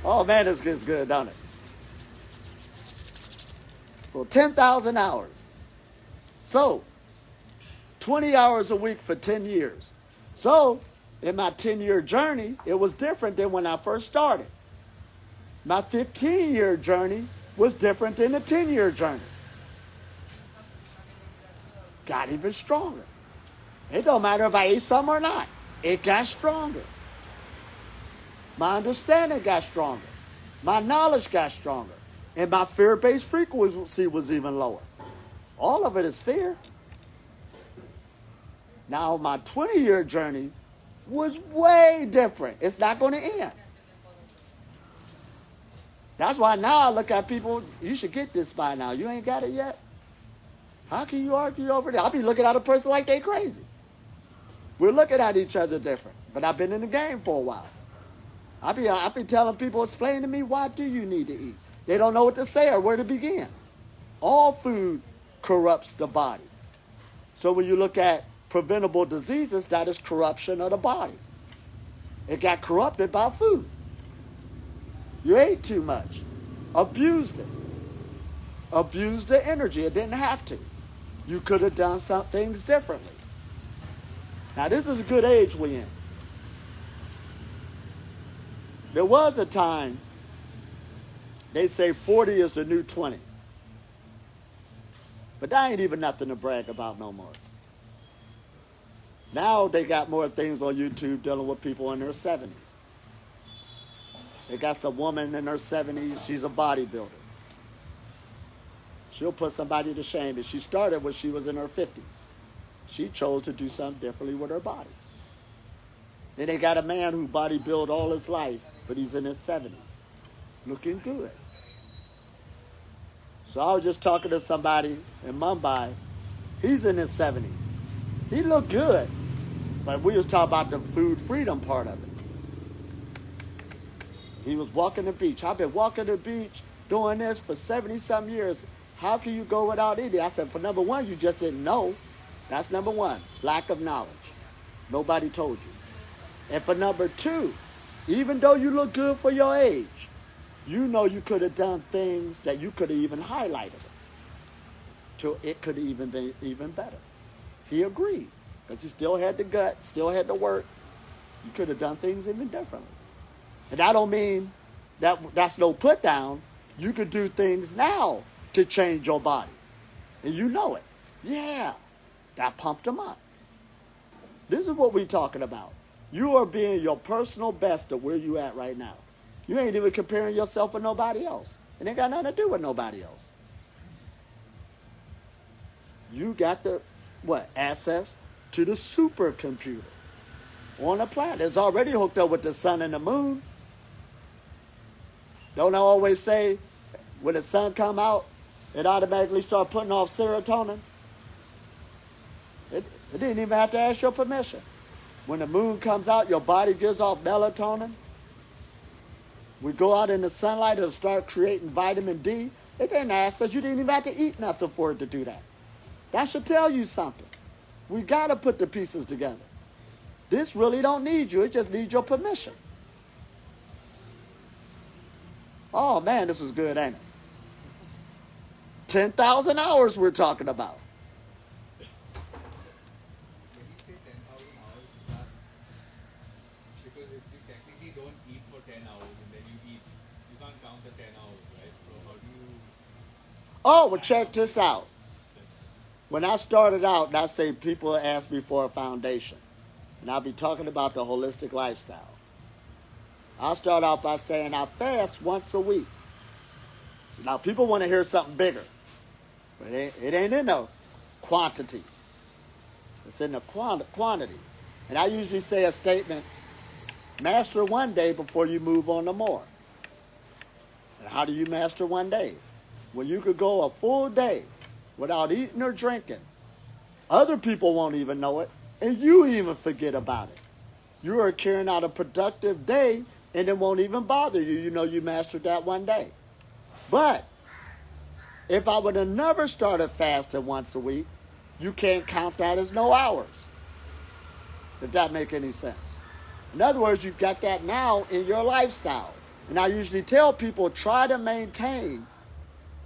Oh man, this gets good, doesn't it? So 10,000 hours. So 20 hours a week for 10 years. So in my 10-year journey, it was different than when I first started. My 15-year journey was different than the 10-year journey. Got even stronger. It don't matter if I ate some or not. It got stronger. My understanding got stronger. My knowledge got stronger. And my fear-based frequency was even lower. All of it is fear. Now, my 20-year journey was way different. It's not going to end. That's why now I look at people, you should get this by now. You ain't got it yet? How can you argue over that? I'll be looking at a person like they crazy. We're looking at each other different. But I've been in the game for a while. I be telling people, explain to me, why do you need to eat? They don't know what to say or where to begin. All food corrupts the body. So when you look at preventable diseases, that is corruption of the body. It got corrupted by food. You ate too much. Abused it. Abused the energy. It didn't have to. You could have done some things differently. Now this is a good age we're in. There was a time, they say 40 is the new 20. But that ain't even nothing to brag about no more. Now they got more things on YouTube dealing with people in their 70s. They got some woman in her 70s, she's a bodybuilder. She'll put somebody to shame. And she started when she was in her 50s. She chose to do something differently with her body. Then they got a man who bodybuilt all his life, but he's in his 70s, looking good. So I was just talking to somebody in Mumbai. He's in his 70s. He looked good, but we was talking about the food freedom part of it. He was walking the beach. I've been walking the beach doing this for 70-some years. How can you go without eating? I said, for number one, you just didn't know. That's number one, lack of knowledge. Nobody told you. And for number two, even though you look good for your age, you know you could have done things that you could have even highlighted till it could have even been even better. He agreed, because he still had the gut, still had the work. You could have done things even differently. And I don't mean that's no put down. You could do things now to change your body. And you know it. Yeah, that pumped them up. This is what we're talking about. You are being your personal best of where you at right now. You ain't even comparing yourself with nobody else. It ain't got nothing to do with nobody else. You got the, access to the supercomputer on a planet. It's already hooked up with the sun and the moon. Don't I always say, when the sun come out, it automatically start putting off serotonin? It didn't even have to ask your permission. When the moon comes out, your body gives off melatonin. We go out in the sunlight, it'll start creating vitamin D. It didn't ask us. You didn't even have to eat nothing for it to do that. That should tell you something. We got to put the pieces together. This really don't need you. It just needs your permission. Oh, man, this is good, ain't it? 10,000 hours we're talking about. When you say 10,000 hours, is that because if you technically don't eat for 10 hours and then you eat, you can't count the 10 hours, right? So how do you? Oh, well, check this out. When I started out, and I say people ask me for a foundation, and I'll be talking about the holistic lifestyle. I'll start out by saying I fast once a week. Now, people want to hear something bigger, but it ain't in the quantity. It's in the quantity. And I usually say a statement, master one day before you move on to more. And how do you master one day? When you could go a full day without eating or drinking. Other people won't even know it, and you even forget about it. You are carrying out a productive day, and it won't even bother you. You know you mastered that one day. But if I would have never started fasting once a week, you can't count that as no hours. If that make any sense. In other words, you've got that now in your lifestyle. And I usually tell people, try to maintain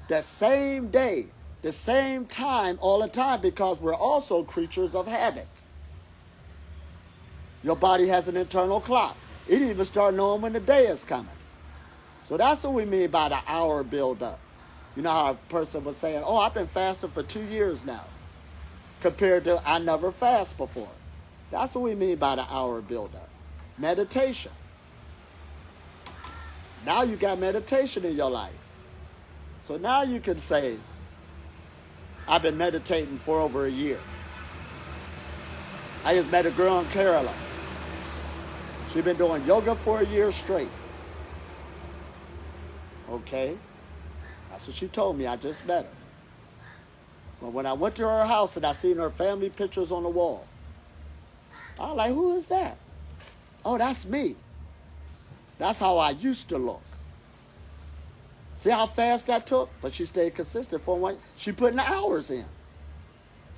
the same day, the same time all the time, because we're also creatures of habits. Your body has an internal clock. It even starts knowing when the day is coming. So that's what we mean by the hour build-up. You know how a person was saying, oh, I've been fasting for 2 years now, compared to I never fast before. That's what we mean by the hour build-up. Meditation. Now you got meditation in your life. So now you can say, I've been meditating for over a year. I just met a girl in Kerala. She's been doing yoga for a year straight. Okay. That's what she told me. I just met her. But when I went to her house and I seen her family pictures on the wall, I was like, who is that? Oh, that's me. That's how I used to look. See how fast that took? But she stayed consistent for one. She putting the hours in.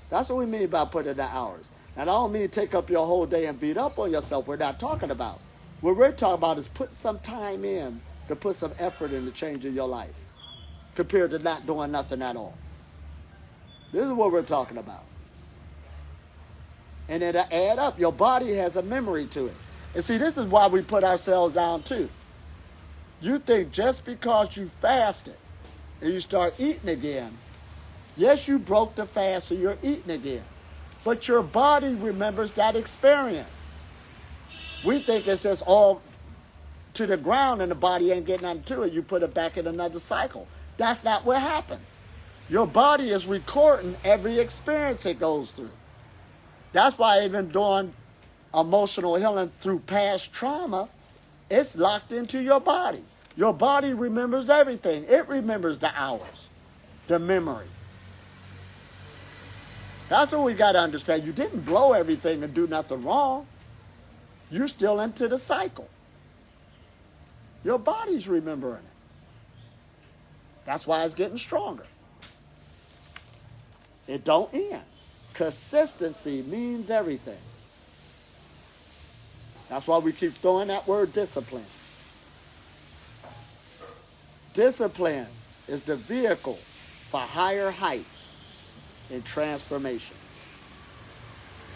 That's what we mean by putting the hours. Now, I don't mean take up your whole day and beat up on yourself. We're not talking about. What we're talking about is put some time in to put some effort into changing your life compared to not doing nothing at all. This is what we're talking about. And it'll add up. Your body has a memory to it. And see, this is why we put ourselves down too. You think just because you fasted and you start eating again, yes, you broke the fast, so you're eating again. But your body remembers that experience. We think it's just all to the ground and the body ain't getting nothing to it. You put it back in another cycle. That's not what happened. Your body is recording every experience it goes through. That's why even doing emotional healing through past trauma, it's locked into your body. Your body remembers everything. It remembers the hours, the memory. That's what we got to understand. You didn't blow everything and do nothing wrong. You're still into the cycle. Your body's remembering it. That's why it's getting stronger. It don't end. Consistency means everything. That's why we keep throwing that word discipline. Discipline is the vehicle for higher heights in transformation.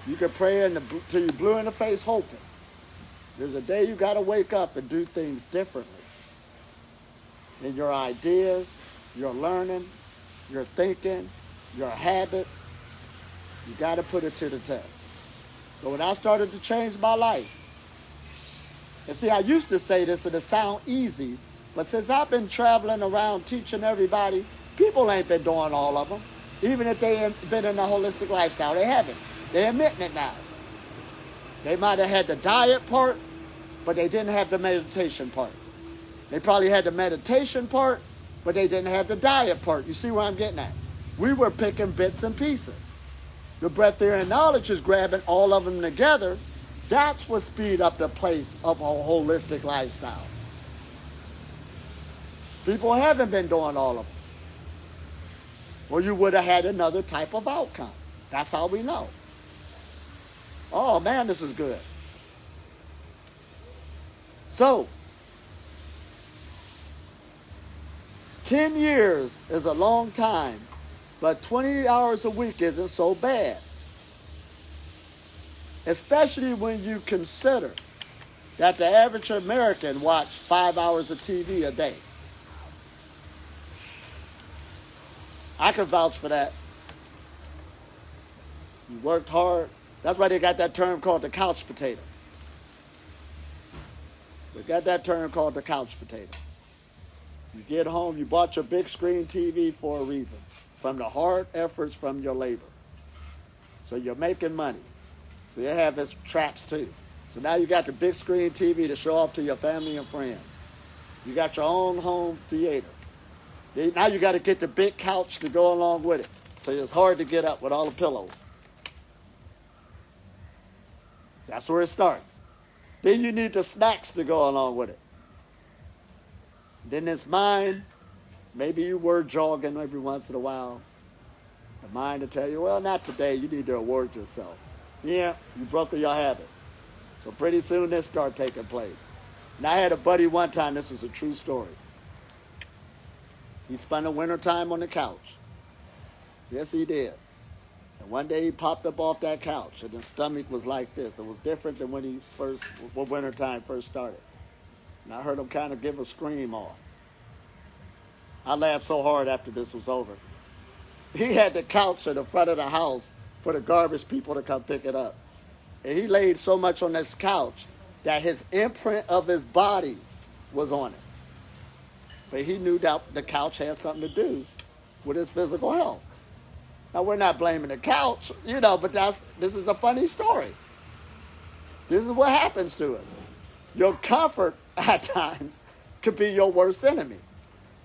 You can pray till you're blue in the face hoping. There's a day you got to wake up and do things differently. In your ideas, your learning, your thinking, your habits, you got to put it to the test. So when I started to change my life, and see, I used to say this and it sound easy, but since I've been traveling around teaching everybody, people ain't been doing all of them. Even if they ain't been in a holistic lifestyle, they haven't. They're admitting it now. They might have had the diet part, but they didn't have the meditation part. They probably had the meditation part, but they didn't have the diet part. You see where I'm getting at? We were picking bits and pieces. The Breathairian knowledge is grabbing all of them together. That's what speed up the pace of a holistic lifestyle. People haven't been doing all of them. Or you would have had another type of outcome. That's how we know. Oh man, this is good. So, 10 years is a long time, but 20 hours a week isn't so bad. Especially when you consider that the average American watched 5 hours of TV a day. I can vouch for that. You worked hard. That's why they got that term called the couch potato. They got that term called the couch potato. You get home, you bought your big screen TV for a reason, from the hard efforts from your labor. So you're making money. So you have its traps too. So now you got the big screen TV to show off to your family and friends. You got your own home theater. Now you got to get the big couch to go along with it. So it's hard to get up with all the pillows. That's where it starts. Then you need the snacks to go along with it. Then it's mind. Maybe you were jogging every once in a while. The mind will tell you, well, not today. You need to reward yourself. Yeah, you broke your habit. So pretty soon this start taking place. And I had a buddy one time, this is a true story. He spent the winter time on the couch. Yes, he did. And one day he popped up off that couch and his stomach was like this. It was different than when winter time first started. And I heard him kind of give a scream off. I laughed so hard after this was over. He had the couch in the front of the house for the garbage people to come pick it up. And he laid so much on this couch that his imprint of his body was on it. But he knew that the couch had something to do with his physical health. Now, we're not blaming the couch, but this is a funny story. This is what happens to us. Your comfort at times could be your worst enemy.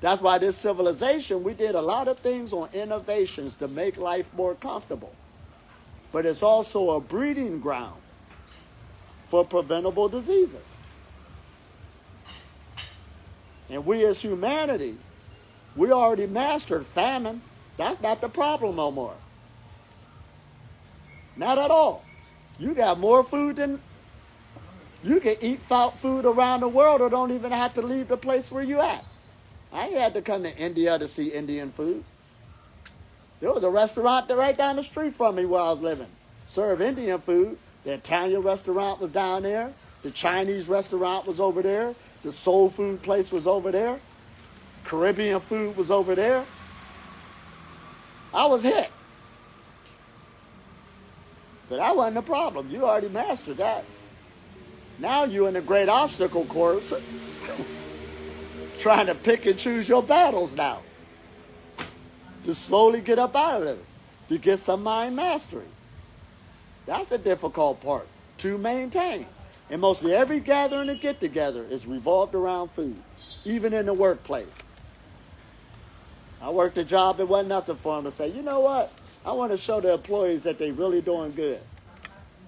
That's why this civilization, we did a lot of things on innovations to make life more comfortable. But it's also a breeding ground for preventable diseases. And we as humanity, we already mastered famine. That's not the problem no more. Not at all. You got more food than... You can eat food around the world or don't even have to leave the place where you at. I ain't had to come to India to see Indian food. There was a restaurant right down the street from me where I was living. Served Indian food. The Italian restaurant was down there. The Chinese restaurant was over there. The soul food place was over there. Caribbean food was over there. I was hit. So that wasn't a problem. You already mastered that. Now you're in the great obstacle course trying to pick and choose your battles now. To slowly get up out of it. To get some mind mastery. That's the difficult part. To maintain. And mostly every gathering and get together is revolved around food. Even in the workplace. I worked a job, it wasn't nothing for them to say, you know what? I want to show the employees that they're really doing good.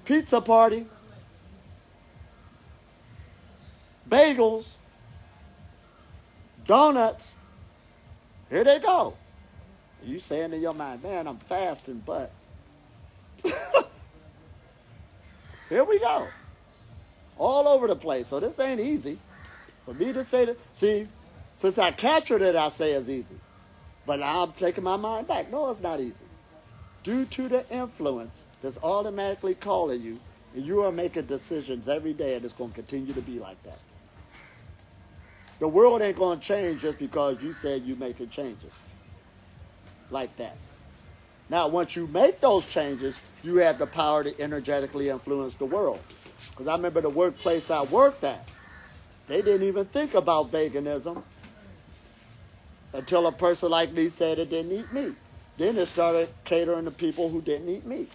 Pizza party. Bagels. Donuts. Here they go. You saying in your mind, man, I'm fasting, but here we go. All over the place. So this ain't easy. For me to say that, see, since I captured it, I say it's easy. But I'm taking my mind back. No, it's not easy. Due to the influence that's automatically calling you, and you are making decisions every day, and it's going to continue to be like that. The world ain't going to change just because you said you're making changes like that. Now, once you make those changes, you have the power to energetically influence the world. Because I remember the workplace I worked at, they didn't even think about veganism until a person like me said it didn't eat meat. Then it started catering to people who didn't eat meat.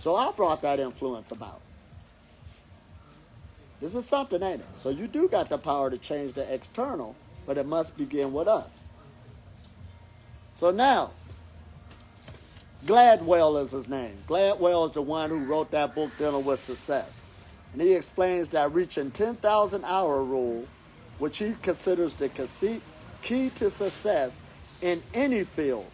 So I brought that influence about. This is something, ain't it? So you do got the power to change the external, but it must begin with us. So now, Gladwell is his name. Gladwell is the one who wrote that book dealing with success. And he explains that reaching 10,000 hour rule, which he considers the key to success in any field,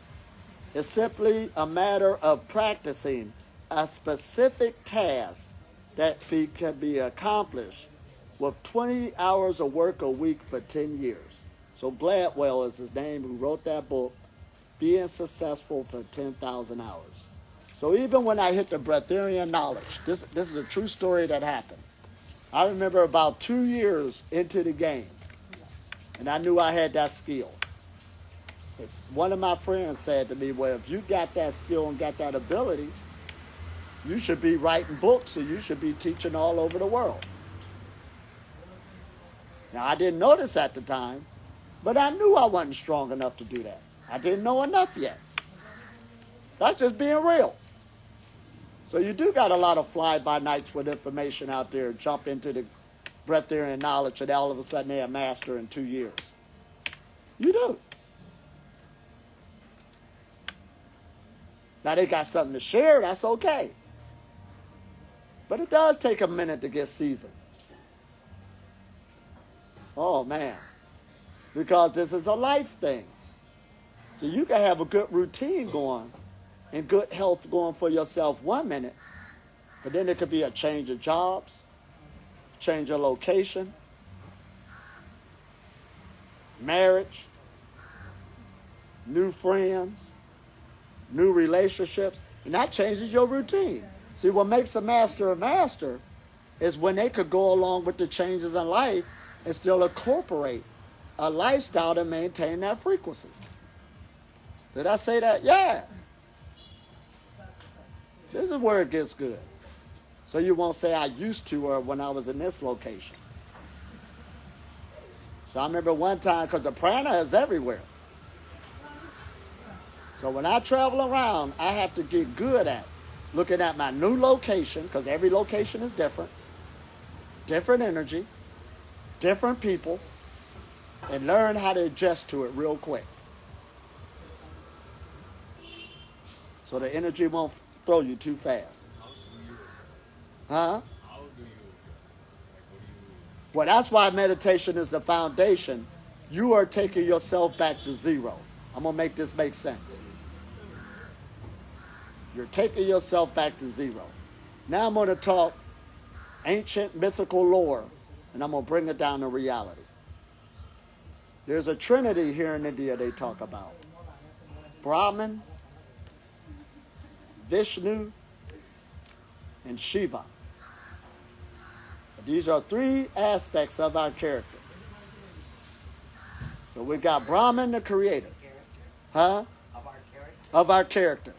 is simply a matter of practicing a specific task that can be accomplished with 20 hours of work a week for 10 years. So Gladwell is his name, who wrote that book, Being Successful for 10,000 Hours. So even when I hit the Breathairian knowledge, this is a true story that happened. I remember about 2 years into the game, and I knew I had that skill. One of my friends said to me, well, if you got that skill and got that ability, you should be writing books and you should be teaching all over the world. Now, I didn't know this at the time, but I knew I wasn't strong enough to do that. I didn't know enough yet. That's just being real. So you do got a lot of fly-by-nights with information out there, jump into the Breathairian knowledge, and all of a sudden they're a master in 2 years. You do. Now they got something to share, that's okay. But it does take a minute to get seasoned. Oh, man. Because this is a life thing. So you can have a good routine going and good health going for yourself 1 minute, but then it could be a change of jobs, change of location, marriage, new friends, new relationships, and that changes your routine. See, what makes a master is when they could go along with the changes in life and still incorporate a lifestyle to maintain that frequency. Did I say that? Yeah. This is where it gets good. So you won't say I used to or when I was in this location. So I remember one time, because the prana is everywhere. So when I travel around, I have to get good at looking at my new location, because every location is different, different energy, different people, and learn how to adjust to it real quick. So the energy won't throw you too fast. Huh? How do you, Well, that's why meditation is the foundation. You are taking yourself back to zero. I'm going to make this make sense. You're taking yourself back to zero. Now I'm going to talk ancient mythical lore, and I'm going to bring it down to reality. There's a trinity here in India they talk about. Brahman, Vishnu, and Shiva. These are three aspects of our character. So we got Brahman, the creator. Huh? Of our character. Of our character.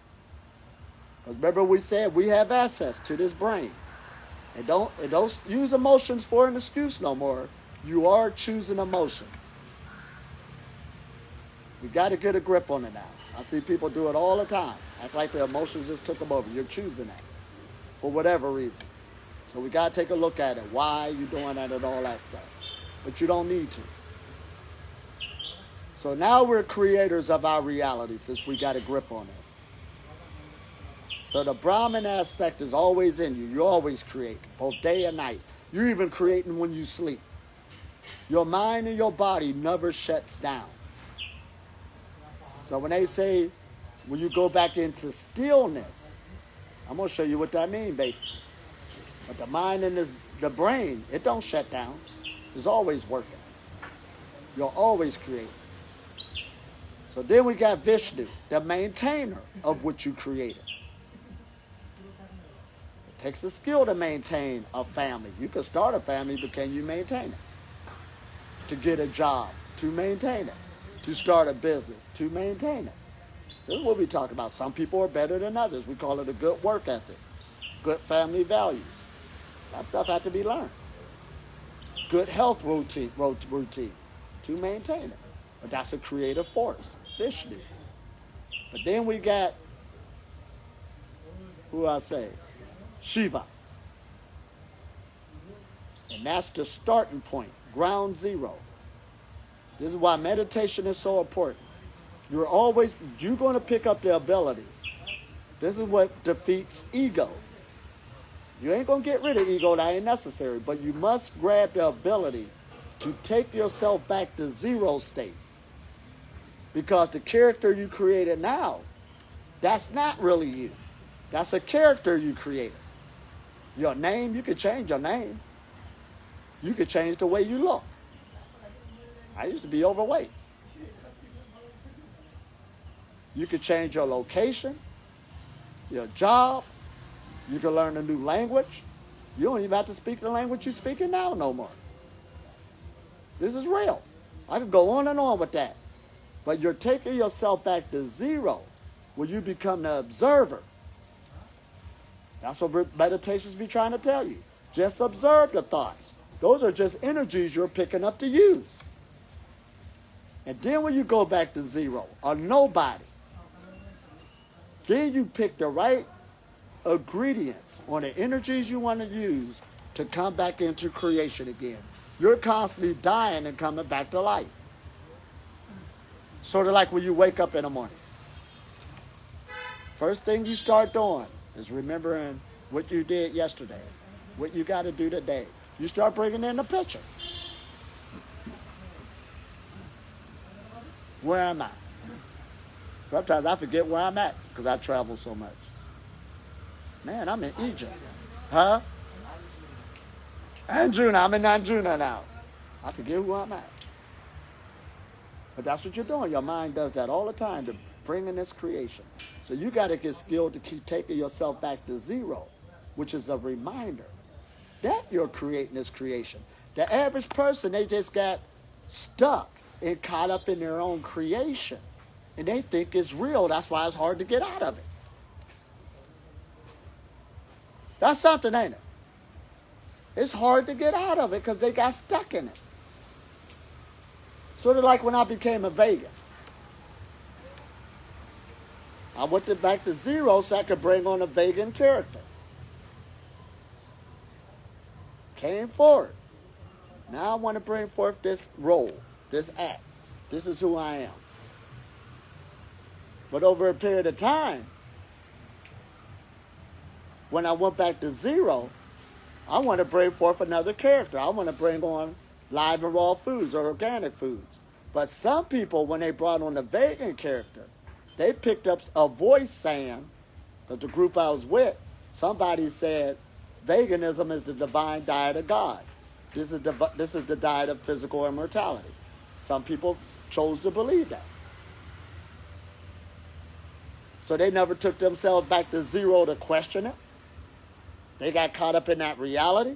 Because remember we said we have access to this brain. And don't use emotions for an excuse no more. You are choosing emotions. We got to get a grip on it now. I see people do it all the time. Act like the emotions just took them over. You're choosing that for whatever reason. So we got to take a look at it. Why you doing that and all that stuff. But you don't need to. So now we're creators of our reality since we got a grip on this. So the Brahman aspect is always in you. You always create, both day and night. You're even creating when you sleep. Your mind and your body never shuts down. So when they say, when you go back into stillness, I'm going to show you what that means, basically. But the mind and the brain, it don't shut down. It's always working. You're always creating. So then we got Vishnu, the maintainer of what you created. It takes a skill to maintain a family. You can start a family, but can you maintain it? To get a job, to maintain it. To start a business, to maintain it. This is what we talk about. Some people are better than others. We call it a good work ethic, good family values. That stuff has to be learned. Good health routine to maintain it. But that's a creative force, Vishnu. But then we got, who I say, Shiva. And that's the starting point, ground zero. This is why meditation is so important. You're going to pick up the ability. This is what defeats ego. You ain't going to get rid of ego, that ain't necessary, but you must grab the ability to take yourself back to zero state. Because the character you created now, that's not really you. That's a character you created. Your name, you could change your name. You could change the way you look. I used to be overweight. You could change your location, your job. You can learn a new language. You don't even have to speak the language you're speaking now no more. This is real. I could go on and on with that. But you're taking yourself back to zero where you become the observer. That's what meditations be trying to tell you. Just observe the thoughts. Those are just energies you're picking up to use. And then when you go back to zero, or nobody, then you pick the right ingredients on the energies you want to use to come back into creation again. You're constantly dying and coming back to life. Sort of like when you wake up in the morning. First thing you start doing is remembering what you did yesterday, what you got to do today. You start bringing in the picture. Where am I? Sometimes I forget where I'm at because I travel so much. Man, I'm in Egypt. Huh? Anjuna. I'm in Anjuna now. I forget who I'm at. But that's what you're doing. Your mind does that all the time to bring in this creation. So you got to get skilled to keep taking yourself back to zero, which is a reminder that you're creating this creation. The average person, they just got stuck and caught up in their own creation. And they think it's real. That's why it's hard to get out of it. That's something, ain't it? It's hard to get out of it because they got stuck in it. Sort of like when I became a vegan. I went back to zero so I could bring on a vegan character. Came forward. Now I want to bring forth this role, this act. This is who I am. But over a period of time, when I went back to zero, I want to bring forth another character. I want to bring on live and raw foods or organic foods. But some people, when they brought on the vegan character, they picked up a voice saying, because the group I was with, somebody said, veganism is the divine diet of God. This is the diet of physical immortality. Some people chose to believe that. So they never took themselves back to zero to question it. They got caught up in that reality.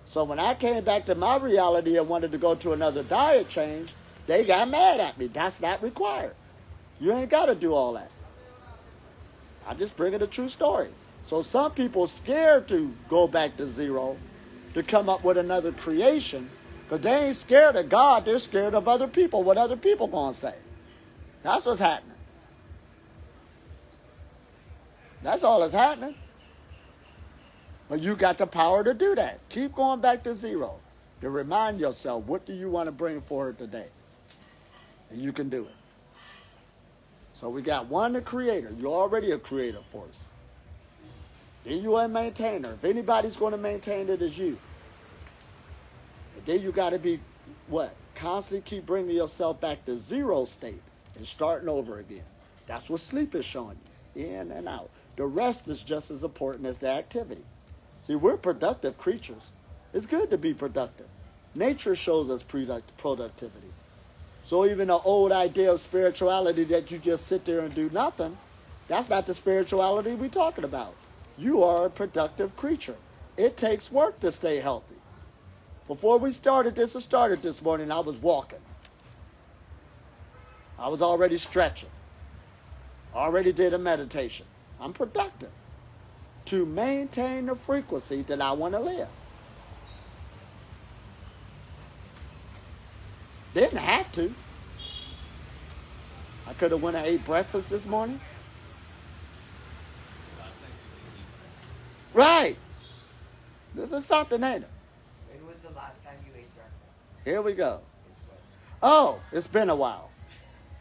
So when I came back to my reality and wanted to go to another diet change, they got mad at me. That's not required. You ain't got to do all that. I'm just bringing a true story. So some people scared to go back to zero to come up with another creation because they ain't scared of God. They're scared of other people, what other people going to say. That's what's happening. That's all that's happening. But you got the power to do that. Keep going back to zero to remind yourself, what do you want to bring forward today? And you can do it. So we got one, the creator. You're already a creative force. Then you are a maintainer. If anybody's going to maintain it, it's you. And then you got to be, what? Constantly keep bringing yourself back to zero state and starting over again. That's what sleep is showing you, in and out. The rest is just as important as the activity. See, we're productive creatures. It's good to be productive. Nature shows us productivity. So even the old idea of spirituality that you just sit there and do nothing, that's not the spirituality we're talking about. You are a productive creature. It takes work to stay healthy. Before we started this morning, I was walking. I was already stretching. Already did a meditation. I'm productive to maintain the frequency that I want to live. Didn't have to. I could have went and ate breakfast this morning. Right. This is something, ain't it? When was the last time you ate breakfast? Here we go. Oh, it's been a while.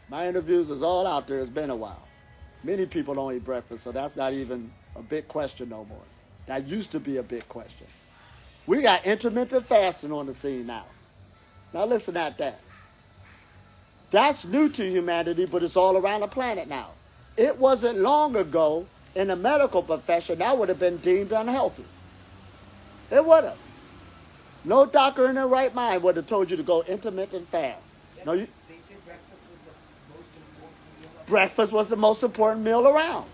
My interviews is all out there. It's been a while. Many people don't eat breakfast, so that's not even a big question no more. That used to be a big question. We got intermittent fasting on the scene now. Now listen at that. That's new to humanity, but it's all around the planet now. It wasn't long ago in the medical profession that would have been deemed unhealthy. It would have. No doctor in their right mind would have told you to go intermittent fast. Yeah, No, you, they said breakfast was the most important meal of breakfast was the most important meal around.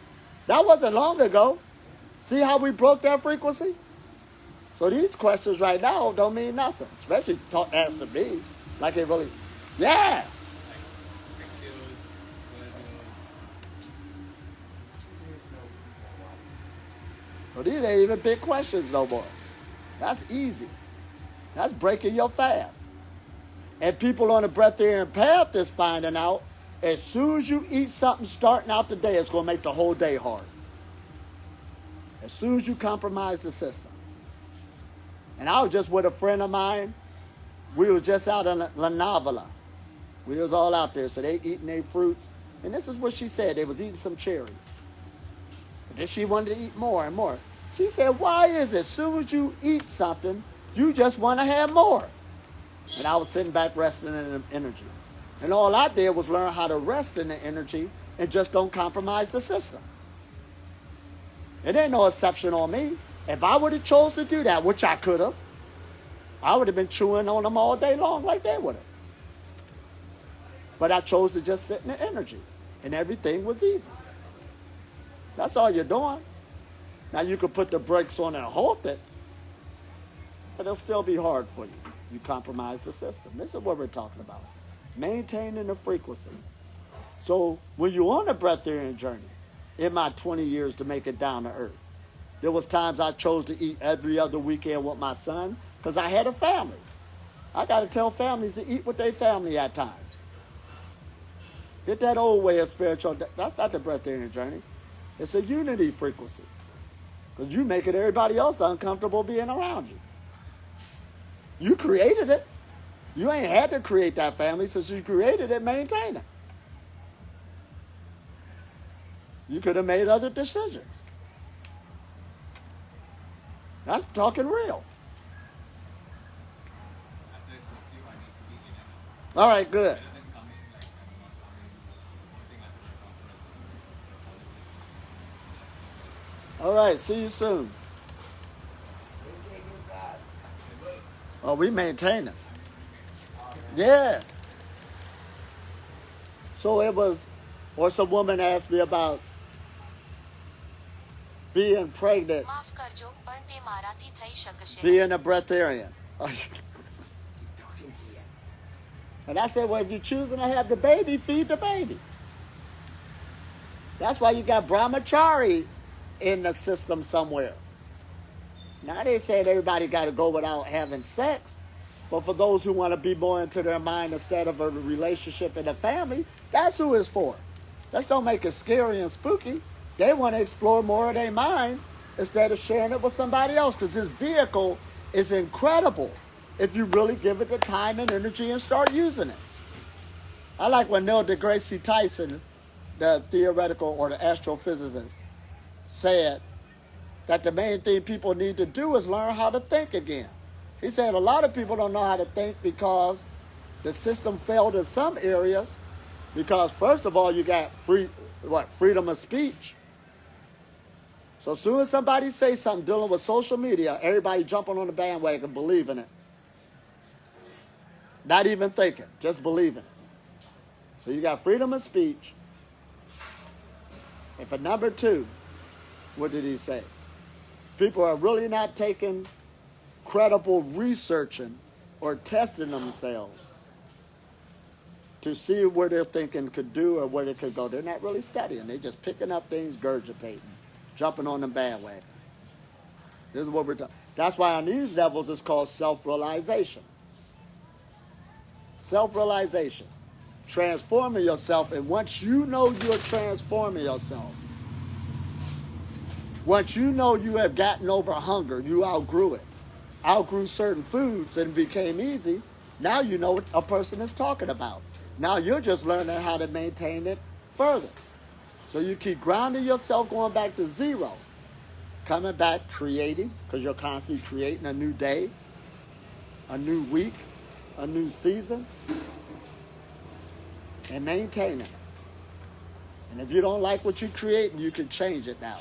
That wasn't long ago. See how we broke that frequency? So these questions right now don't mean nothing, especially asked to me. Like it really, yeah. Like 6 years, 12 years. 2 years no. So these ain't even big questions no more. That's easy. That's breaking your fast. And people on the breatharian path is finding out as soon as you eat something starting out the day, it's going to make the whole day hard. As soon as you compromise the system. And I was just with a friend of mine. We were just out in La Navela. We was all out there, so they eating their fruits. And this is what she said. They was eating some cherries. But then she wanted to eat more and more. She said, why is it as soon as you eat something, you just want to have more? And I was sitting back resting in the energy. And all I did was learn how to rest in the energy and just don't compromise the system. It ain't no exception on me. If I would have chose to do that, which I could have, I would have been chewing on them all day long like they would have. But I chose to just sit in the energy. And everything was easy. That's all you're doing. Now you could put the brakes on and halt it, but it'll still be hard for you. You compromise the system. This is what we're talking about. Maintaining the frequency. So when you're on a breatharian journey, in my 20 years to make it down to earth, there was times I chose to eat every other weekend with my son because I had a family. I got to tell families to eat with their family at times. Get that old way of spiritual. That's not the breatharian journey. It's a unity frequency. Because you making everybody else uncomfortable being around you. You created it. You ain't had to create that family. Since you created it, maintain it. You could have made other decisions. That's talking real. After I spoke to you, I need to be in and out. All right, good. Rather than coming like I'm not coming. One thing I have to talk about. All right, see you soon. Maintaining fast. Oh, we maintain it. Yeah. So it was, or some woman asked me about being pregnant, માફ કરજો પણ તે મારાથી થઈ શકશે being a breatharian. He's talking to you. And I said, well, if you're choosing to have the baby, feed the baby. That's why you got brahmachari in the system somewhere. Now they said everybody got to go without having sex. But for those who want to be more into their mind instead of a relationship in a family, that's who it's for. Let's don't make it scary and spooky. They want to explore more of their mind instead of sharing it with somebody else. Because this vehicle is incredible if you really give it the time and energy and start using it. I like when Neil deGrasse Tyson, the theoretical or the astrophysicist, said that the main thing people need to do is learn how to think again. He said a lot of people don't know how to think because the system failed in some areas because, first of all, you got freedom of speech. So as soon as somebody says something dealing with social media, everybody jumping on the bandwagon, believing it. Not even thinking, just believing it. So you got freedom of speech. And for number two, what did he say? People are really not taking credible researching or testing themselves to see where their thinking could do or where it could go. They're not really studying. They're just picking up things, gurgitating, jumping on the bandwagon. This is what we're talking. That's why on these levels it's called self-realization. Self-realization. Transforming yourself, and once you know you're transforming yourself, once you know you have gotten over hunger, you outgrew it, outgrew certain foods and it became easy, now you know what a person is talking about. Now you're just learning how to maintain it further. So you keep grounding yourself, going back to zero, coming back, creating, because you're constantly creating a new day, a new week, a new season, and maintaining it. And if you don't like what you're creating, you can change it now.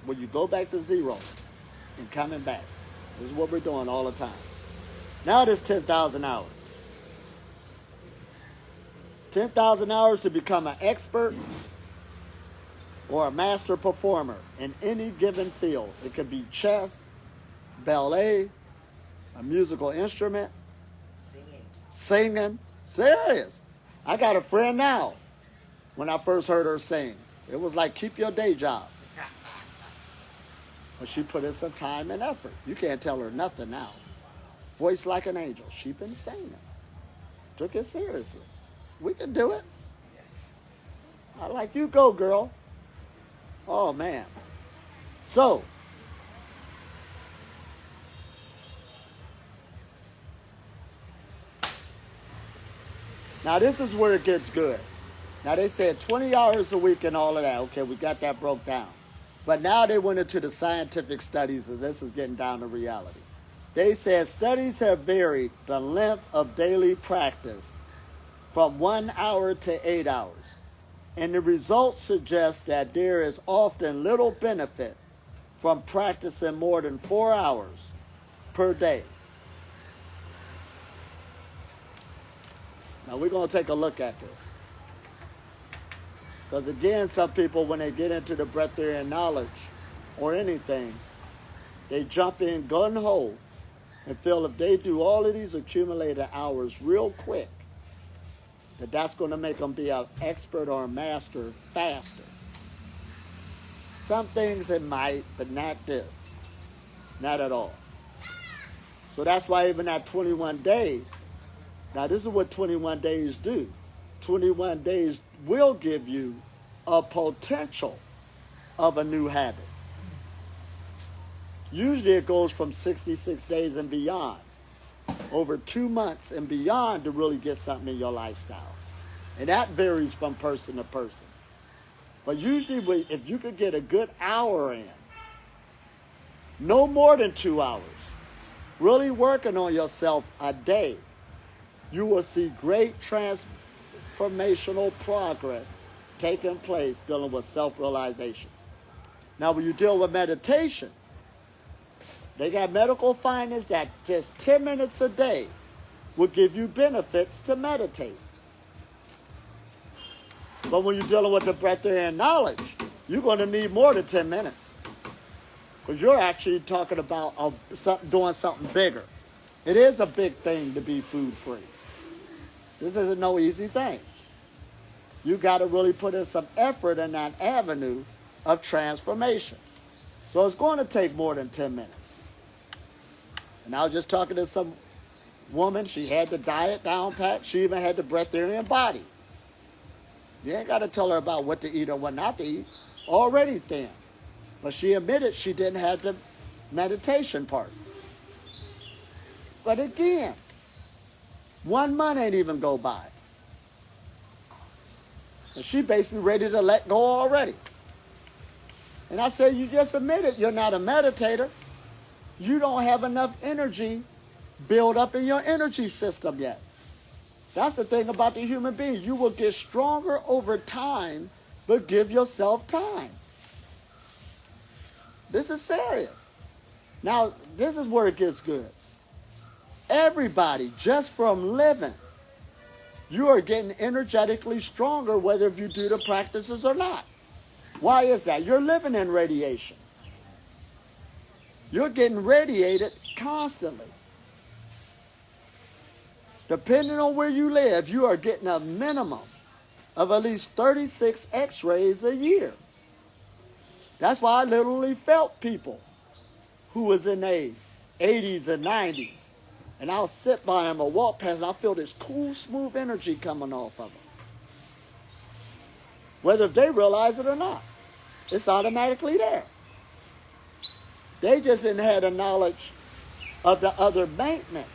When you go back to zero and coming back. This is what we're doing all the time. Now it is 10,000 hours. 10,000 hours to become an expert or a master performer in any given field. It could be chess, ballet, a musical instrument, singing. Serious. I got a friend now. When I first heard her sing, it was like, keep your day job. But she put in some time and effort. You can't tell her nothing now. Voice like an angel. She been singing. Took it seriously. We can do it. I like you, go girl. Oh man. So, now this is where it gets good. Now they said 20 hours a week and all of that. Okay, we got that broke down. But now they went into the scientific studies, and this is getting down to reality. They said studies have varied the length of daily practice from 1 hour to 8 hours. And the results suggest that there is often little benefit from practicing more than 4 hours per day. Now we're going to take a look at this. Because again, some people, when they get into the Breathairian knowledge or anything, they jump in gun-ho and feel if they do all of these accumulated hours real quick, that's going to make them be an expert or a master faster. Some things it might, but not this. Not at all. So that's why even at 21 days, now this is what 21 days do. 21 days will give you a potential of a new habit. Usually it goes from 66 days and beyond, over 2 months and beyond to really get something in your lifestyle. And that varies from person to person. But usually if you could get a good hour in, no more than 2 hours, really working on yourself a day, you will see great transformational progress taking place dealing with self-realization. Now, when you deal with meditation, they got medical findings that just 10 minutes a day will give you benefits to meditate. But when you're dealing with the Breathairian knowledge, you're going to need more than 10 minutes. Because you're actually talking about doing something bigger. It is a big thing to be food-free. This isn't no easy thing. You got to really put in some effort in that avenue of transformation. So it's going to take more than 10 minutes. And I was just talking to some woman. She had the diet down pat. She even had the Breathairian body. You ain't got to tell her about what to eat or what not to eat. Already thin. But she admitted she didn't have the meditation part. But again, 1 month ain't even go by. And she basically ready to let go already. And I said, you just admitted you're not a meditator. You don't have enough energy built up in your energy system yet. That's the thing about the human being. You will get stronger over time, but give yourself time. This is serious. Now, this is where it gets good. Everybody, just from living, you are getting energetically stronger whether you do the practices or not. Why is that? You're living in radiation. You're getting radiated constantly. Depending on where you live, you are getting a minimum of at least 36 x-rays a year. That's why I literally felt people who was in their 80s and 90s. And I'll sit by them or walk past and I'll feel this cool, smooth energy coming off of them. Whether they realize it or not. It's automatically there. They just didn't have the knowledge of the other maintenance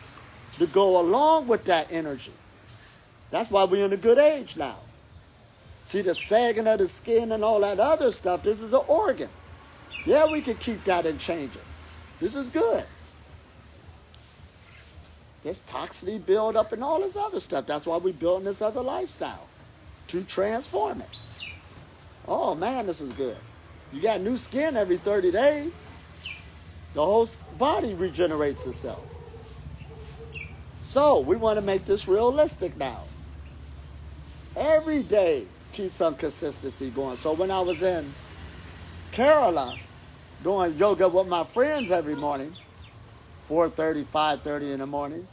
to go along with that energy. That's why we're in a good age now. See, the sagging of the skin and all that other stuff, this is an organ. Yeah, we can keep that and change it. This is good. There's toxicity build up and all this other stuff. That's why we're building this other lifestyle, to transform it. Oh man, this is good. You got new skin every 30 days. The whole body regenerates itself. So we want to make this realistic now. Every day keep some consistency going. So when I was in Kerala doing yoga with my friends every morning, 4:30, 5:30 in the morning,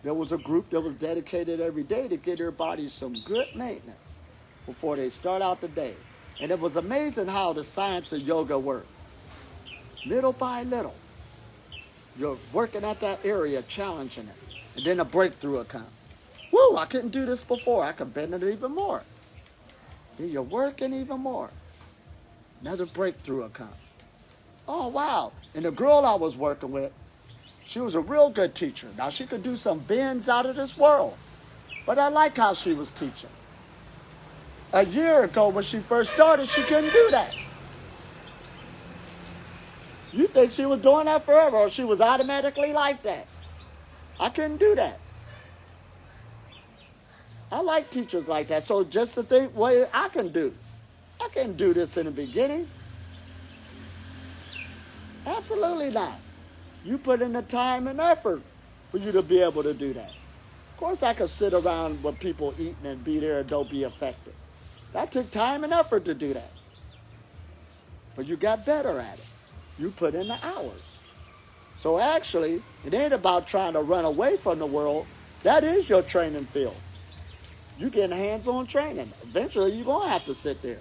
there was a group that was dedicated every day to give their bodies some good maintenance before they start out the day. And it was amazing how the science of yoga worked. Little by little, you're working at that area, challenging it. And then a breakthrough will come. Woo, I couldn't do this before. I could bend it even more. Then you're working even more. Another breakthrough will come. Oh, wow. And the girl I was working with, she was a real good teacher. Now, she could do some bends out of this world. But I like how she was teaching. A year ago, when she first started, she couldn't do that. You think she was doing that forever, or she was automatically like that? I couldn't do that. I like teachers like that. So just to think what I can do. I couldn't do this in the beginning. Absolutely not. You put in the time and effort for you to be able to do that. Of course, I could sit around with people eating and be there and don't be effective. That took time and effort to do that. But you got better at it. You put in the hours. So actually, it ain't about trying to run away from the world. That is your training field. You getting hands-on training. Eventually, you're going to have to sit there.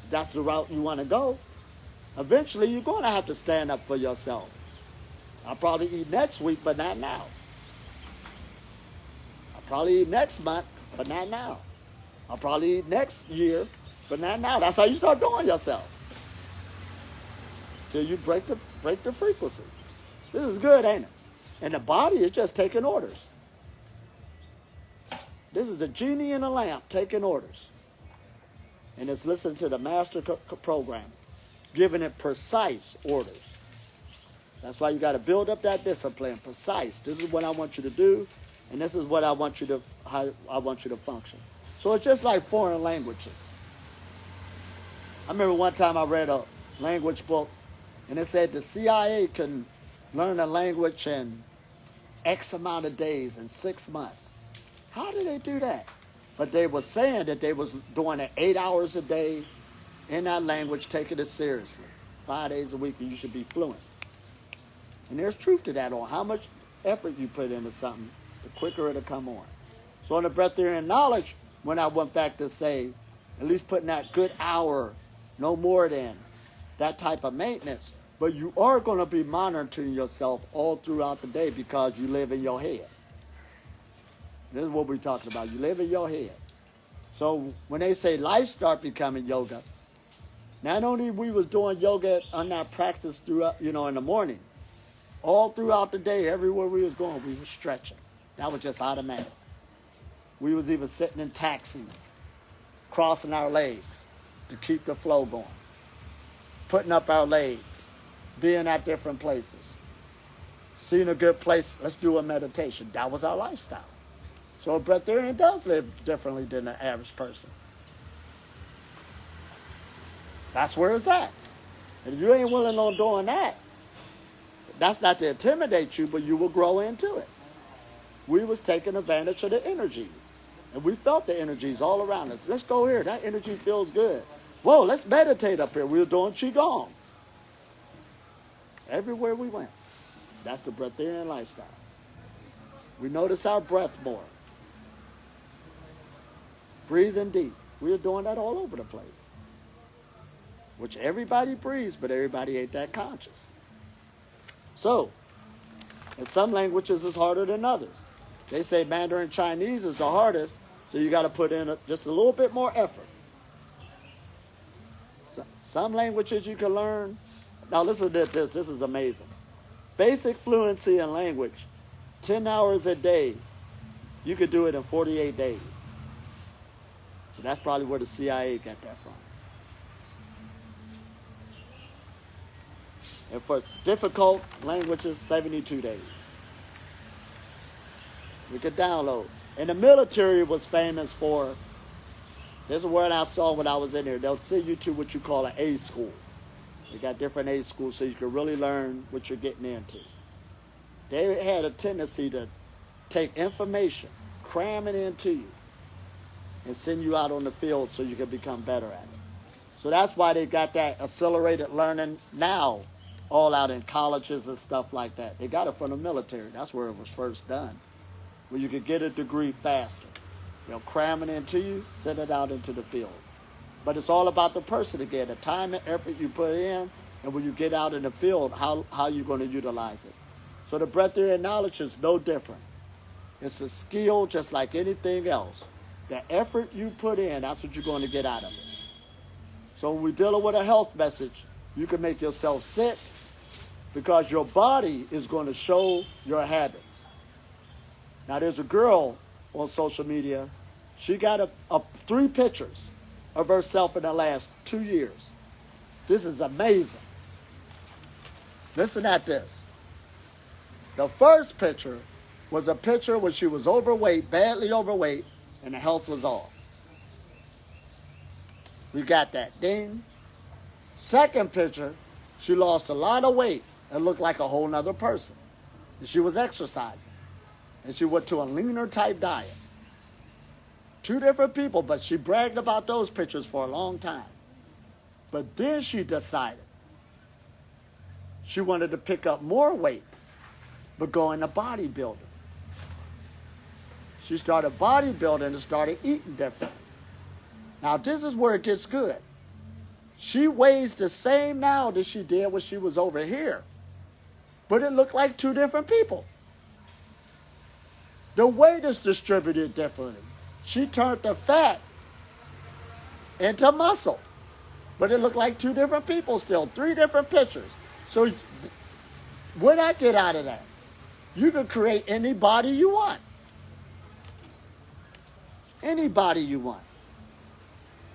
If that's the route you want to go. Eventually, you're going to have to stand up for yourself. I'll probably eat next week, but not now. I'll probably eat next month, but not now. I'll probably eat next year, but not now. That's how you start doing yourself. Till you break the frequency. This is good, ain't it? And the body is just taking orders. This is a genie in a lamp taking orders. And it's listening to the master program, giving it precise orders. That's why you got to build up that discipline, precise. This is what I want you to do, and this is what I want you to, how I want you to function. So it's just like foreign languages. I remember one time I read a language book, and it said the CIA can learn a language in X amount of days, in 6 months. How did they do that? But they were saying that they was doing it 8 hours a day in that language, taking it seriously. 5 days a week, and you should be fluent. And there's truth to that on how much effort you put into something, the quicker it'll come on. So in the Breathairian knowledge, when I went back to say, at least putting that good hour, no more than that type of maintenance, but you are going to be monitoring yourself all throughout the day because you live in your head. This is what we're talking about. You live in your head. So when they say life start becoming yoga, not only we was doing yoga on that practice throughout, in the morning, all throughout the day, everywhere we was going, we was stretching. That was just automatic. We was even sitting in taxis, crossing our legs to keep the flow going, putting up our legs, being at different places, seeing a good place, let's do a meditation. That was our lifestyle. So a Breathairian does live differently than the average person. That's where it's at. And if you ain't willing on doing that, that's not to intimidate you, but you will grow into it. We was taking advantage of the energies. And we felt the energies all around us. Let's go here. That energy feels good. Whoa, let's meditate up here. We were doing Qigong. Everywhere we went. That's the Breathairian lifestyle. We notice our breath more. Breathing deep. We were doing that all over the place. Which everybody breathes, but everybody ain't that conscious. So, in some languages it's harder than others. They say Mandarin Chinese is the hardest, so you got to put in just a little bit more effort. So, some languages you can learn. Now listen to this. This is amazing. Basic fluency in language, 10 hours a day, you could do it in 48 days. So that's probably where the CIA got that from. And for difficult languages, 72 days. We could download. And the military was famous for, there's a word I saw when I was in there, they'll send you to what you call an A school. They got different A schools so you can really learn what you're getting into. They had a tendency to take information, cram it into you, and send you out on the field so you can become better at it. So that's why they got that accelerated learning now all out in colleges and stuff like that. They got it from the military. That's where it was first done, where you could get a degree faster. Cram it into you, send it out into the field. But it's all about the person again, the time and effort you put in, and when you get out in the field, how you're going to utilize it. So the breatharian knowledge is no different. It's a skill just like anything else. The effort you put in, that's what you're going to get out of it. So when we're dealing with a health message, you can make yourself sick because your body is going to show your habits. Now there's a girl on social media. She got 3 pictures of herself in the last 2 years. This is amazing. Listen at this. The first picture was a picture when she was overweight, badly overweight, and the health was off. We got that. Ding. Second picture, she lost a lot of weight and looked like a whole nother person. And she was exercising. And she went to a leaner type diet. 2 different people, but she bragged about those pictures for a long time. But then she decided she wanted to pick up more weight, but go into bodybuilding. She started bodybuilding and started eating different. Now this is where it gets good. She weighs the same now that she did when she was over here. But it looked like 2 different people. The weight is distributed differently. She turned the fat into muscle. But it looked like 2 different people still, 3 different pictures. So what I get out of that? You can create any body you want. Any body you want.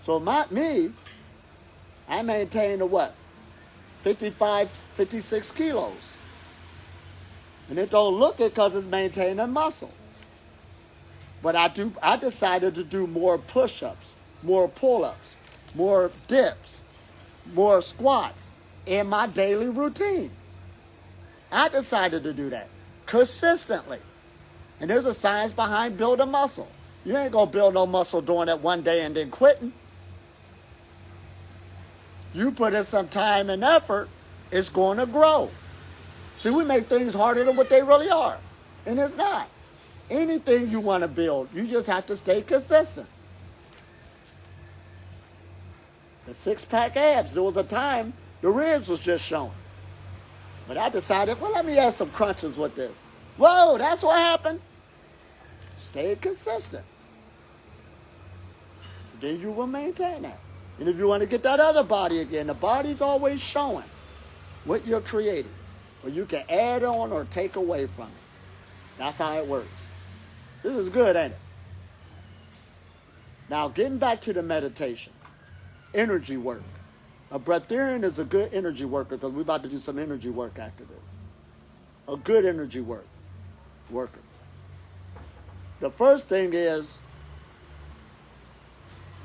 So I maintain 55, 56 kilos. And it don't look it because it's maintaining muscle. But I decided to do more push-ups, more pull-ups, more dips, more squats in my daily routine. I decided to do that consistently. And there's a science behind building muscle. You ain't going to build no muscle doing it one day and then quitting. You put in some time and effort, it's going to grow. See, we make things harder than what they really are. And it's not. Anything you want to build, you just have to stay consistent. The 6-pack abs, there was a time the ribs was just showing. But I decided, well, let me add some crunches with this. Whoa, that's what happened. Stay consistent. Then you will maintain that. And if you want to get that other body again, the body's always showing what you're creating. Or you can add on or take away from it. That's how it works. This is good, ain't it? Now, getting back to the meditation. Energy work. A breatharian is a good energy worker because we're about to do some energy work after this. A good energy worker. The first thing is,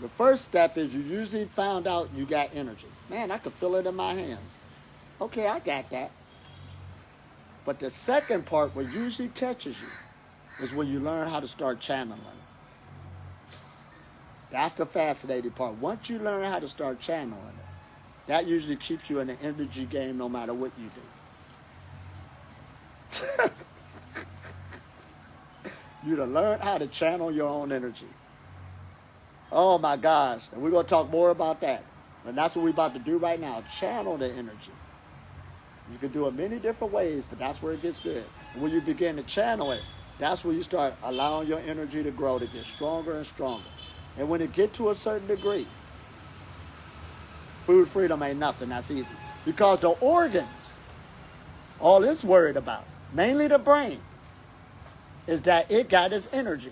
the first step is you usually found out you got energy. Man, I can feel it in my hands. Okay, I got that. But the second part, what usually catches you, is when you learn how to start channeling it. That's the fascinating part. Once you learn how to start channeling it, that usually keeps you in the energy game no matter what you do. You to learn how to channel your own energy. Oh my gosh. And we're going to talk more about that. And that's what we're about to do right now. Channel the energy. You can do it many different ways, but that's where it gets good. And when you begin to channel it, that's where you start allowing your energy to grow, to get stronger and stronger. And when it gets to a certain degree, food freedom ain't nothing. That's easy. Because the organs, all it's worried about, mainly the brain, is that it got its energy.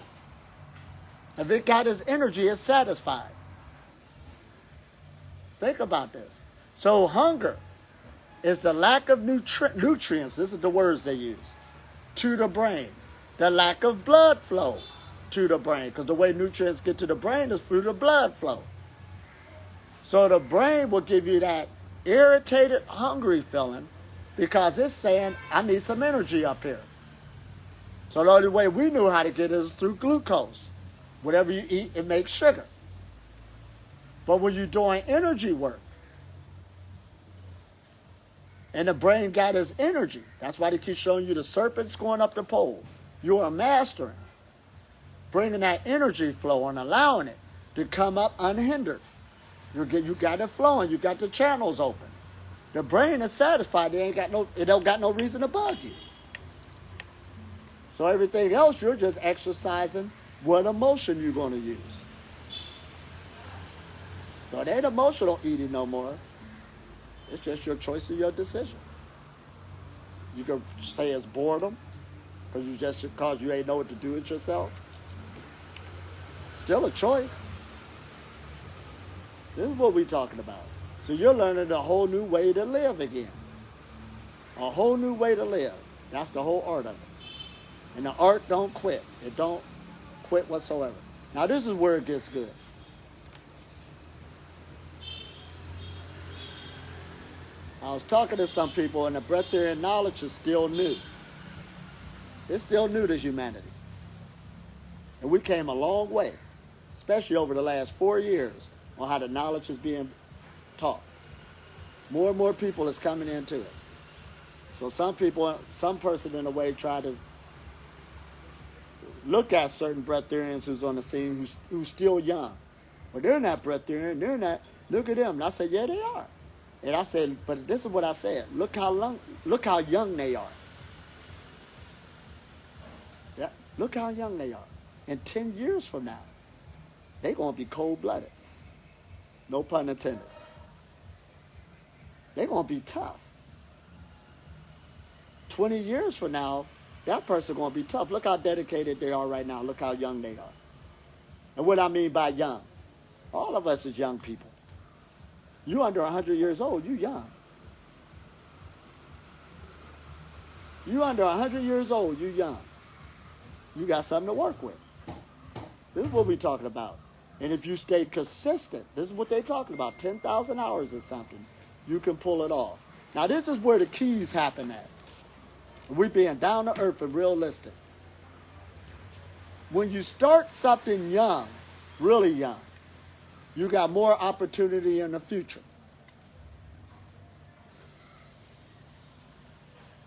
If it got its energy, it's satisfied. Think about this. So hunger is the lack of nutrients, this is the words they use, to the brain. The lack of blood flow to the brain, because the way nutrients get to the brain is through the blood flow. So the brain will give you that irritated, hungry feeling because it's saying, I need some energy up here. So the only way we knew how to get it is through glucose. Whatever you eat, it makes sugar. But when you're doing energy work, and the brain got its energy, that's why they keep showing you the serpents going up the pole. You are mastering, bringing that energy flow and allowing it to come up unhindered. You got it flowing. You got the channels open. The brain is satisfied. It don't got no reason to bug you. So everything else, you're just exercising what emotion you're going to use. So it ain't emotional eating no more. It's just your choice and your decision. You can say it's boredom because you ain't know what to do with yourself. Still a choice. This is what we're talking about. So you're learning a whole new way to live again. A whole new way to live. That's the whole art of it. And the art don't quit. It don't quit whatsoever. Now this is where it gets good. I was talking to some people, and the breatharian knowledge is still new. It's still new to humanity. And we came a long way, especially over the last 4 years, on how the knowledge is being taught. More and more people is coming into it. So some person in a way tried to look at certain breatharians who's on the scene who's still young. But they're not breatharian, they're not, look at them. And I said, yeah, they are. And I said, but this is what I said. Look how young they are. Yeah, look how young they are. And 10 years from now, they're going to be cold-blooded. No pun intended. They're going to be tough. 20 years from now, that person's going to be tough. Look how dedicated they are right now. Look how young they are. And what I mean by young, all of us is young people. You under 100 years old, you young. You under 100 years old, you young. You got something to work with. This is what we're talking about. And if you stay consistent, this is what they're talking about, 10,000 hours or something, you can pull it off. Now this is where the keys happen at. We being down to earth and realistic. When you start something young, really young, you got more opportunity in the future.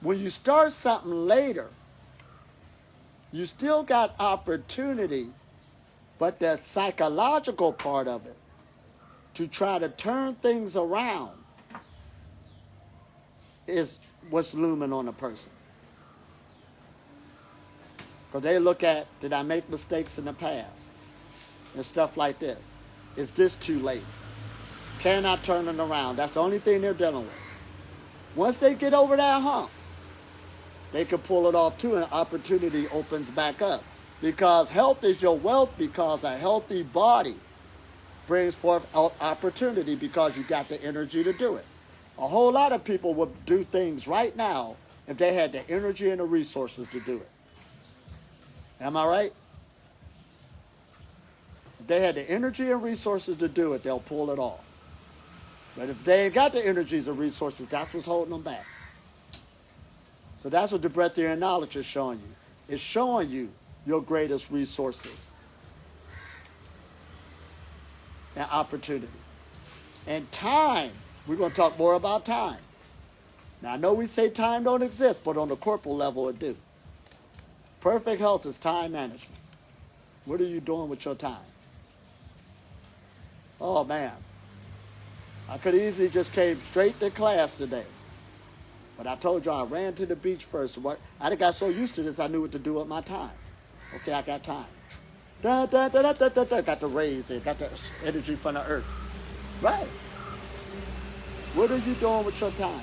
When you start something later, you still got opportunity, but that psychological part of it, to try to turn things around, is what's looming on a person. Because they look at, did I make mistakes in the past? And stuff like this. Is this too late? Can I turn it around? That's the only thing they're dealing with. Once they get over that hump, they can pull it off too, and opportunity opens back up. Because health is your wealth, because a healthy body brings forth opportunity because you got the energy to do it. A whole lot of people would do things right now if they had the energy and the resources to do it. Am I right? If they had the energy and resources to do it, they'll pull it off. But if they ain't got the energies and resources, that's what's holding them back. So that's what the breatharian knowledge is showing you. It's showing you your greatest resources and opportunity. And time, we're going to talk more about time. Now, I know we say time don't exist, but on the corporal level it do. Perfect health is time management. What are you doing with your time? Oh, man. I could easily just came straight to class today. But I told you I ran to the beach first. I got so used to this, I knew what to do with my time. Okay, I got time. Got the rays there, got the energy from the earth. Right. What are you doing with your time?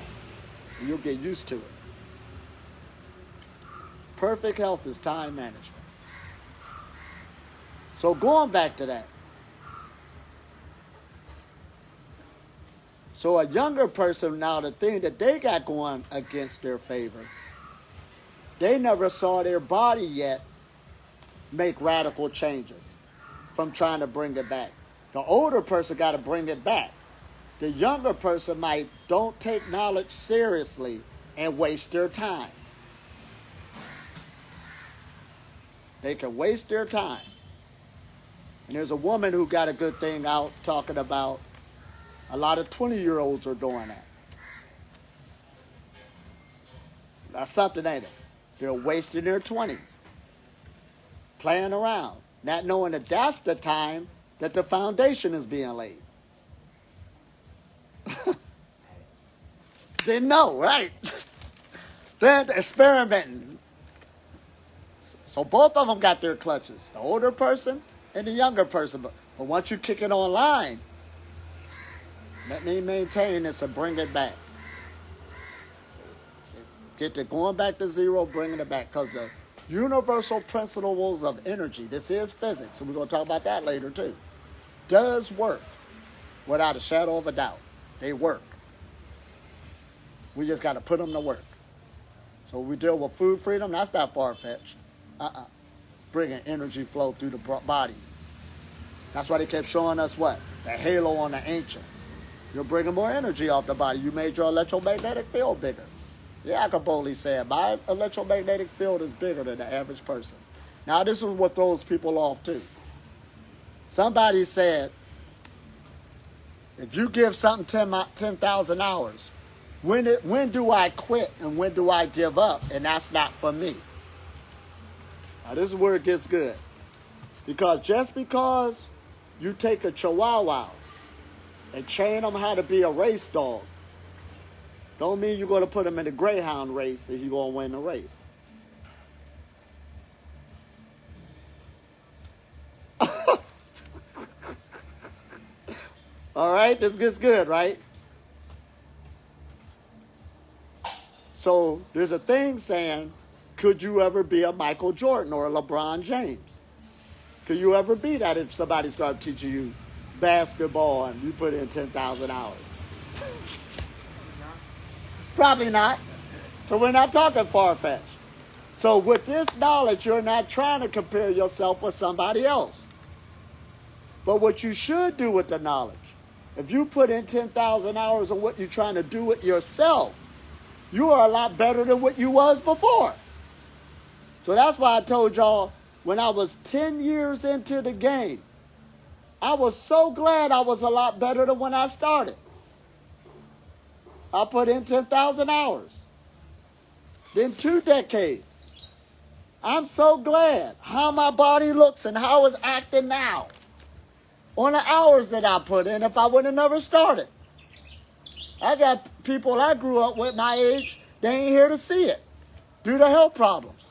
And you'll get used to it. Perfect health is time management. So going back to that. So a younger person now, the thing that they got going against their favor, they never saw their body yet make radical changes from trying to bring it back. The older person got to bring it back. The younger person might don't take knowledge seriously and waste their time. They can waste their time. And there's a woman who got a good thing out talking about a lot of 20-year-olds are doing that. That's something, ain't it? They're wasting their 20s. Playing around. Not knowing that that's the time that the foundation is being laid. Didn't know, right? Then experimenting. So both of them got their clutches. The older person and the younger person. But once you kick it online, let me maintain this and bring it back. Get to going back to zero, bringing it back. Because the universal principles of energy, this is physics, and we're going to talk about that later too, does work without a shadow of a doubt. They work. We just got to put them to work. So we deal with food freedom, that's not far-fetched. Bringing energy flow through the body. That's why they kept showing us what? The halo on the ancients. You're bringing more energy off the body. You made your electromagnetic field bigger. Yeah, I could boldly say it. My electromagnetic field is bigger than the average person. Now, this is what throws people off, too. Somebody said, if you give something 10,000 hours, when do I quit and when do I give up? And that's not for me. Now, this is where it gets good. Because just because you take a chihuahua and train them how to be a race dog, don't mean you're going to put them in the greyhound race and you're going to win the race. All right, this gets good, right? So there's a thing saying, could you ever be a Michael Jordan or a LeBron James? Could you ever be that if somebody started teaching you basketball and you put in 10,000 hours? Probably not. So we're not talking far-fetched. So with this knowledge, you're not trying to compare yourself with somebody else. But what you should do with the knowledge, if you put in 10,000 hours on what you're trying to do with yourself, you are a lot better than what you was before. So that's why I told y'all when I was 10 years into the game, I was so glad I was a lot better than when I started. I put in 10,000 hours. Then 2 decades. I'm so glad how my body looks and how it's acting now on the hours that I put in if I would have never started. I got people I grew up with my age, they ain't here to see it due to health problems.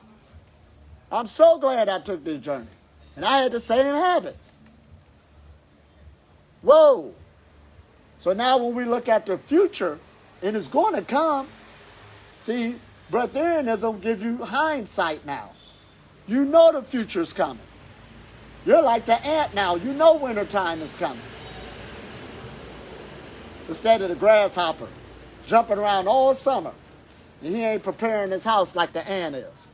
I'm so glad I took this journey. And I had the same habits. Whoa. So now when we look at the future, and it's going to come, see, Breathairianism gives you hindsight now. You know the future's coming. You're like the ant now. You know wintertime is coming. Instead of the grasshopper jumping around all summer, and he ain't preparing his house like the ant is.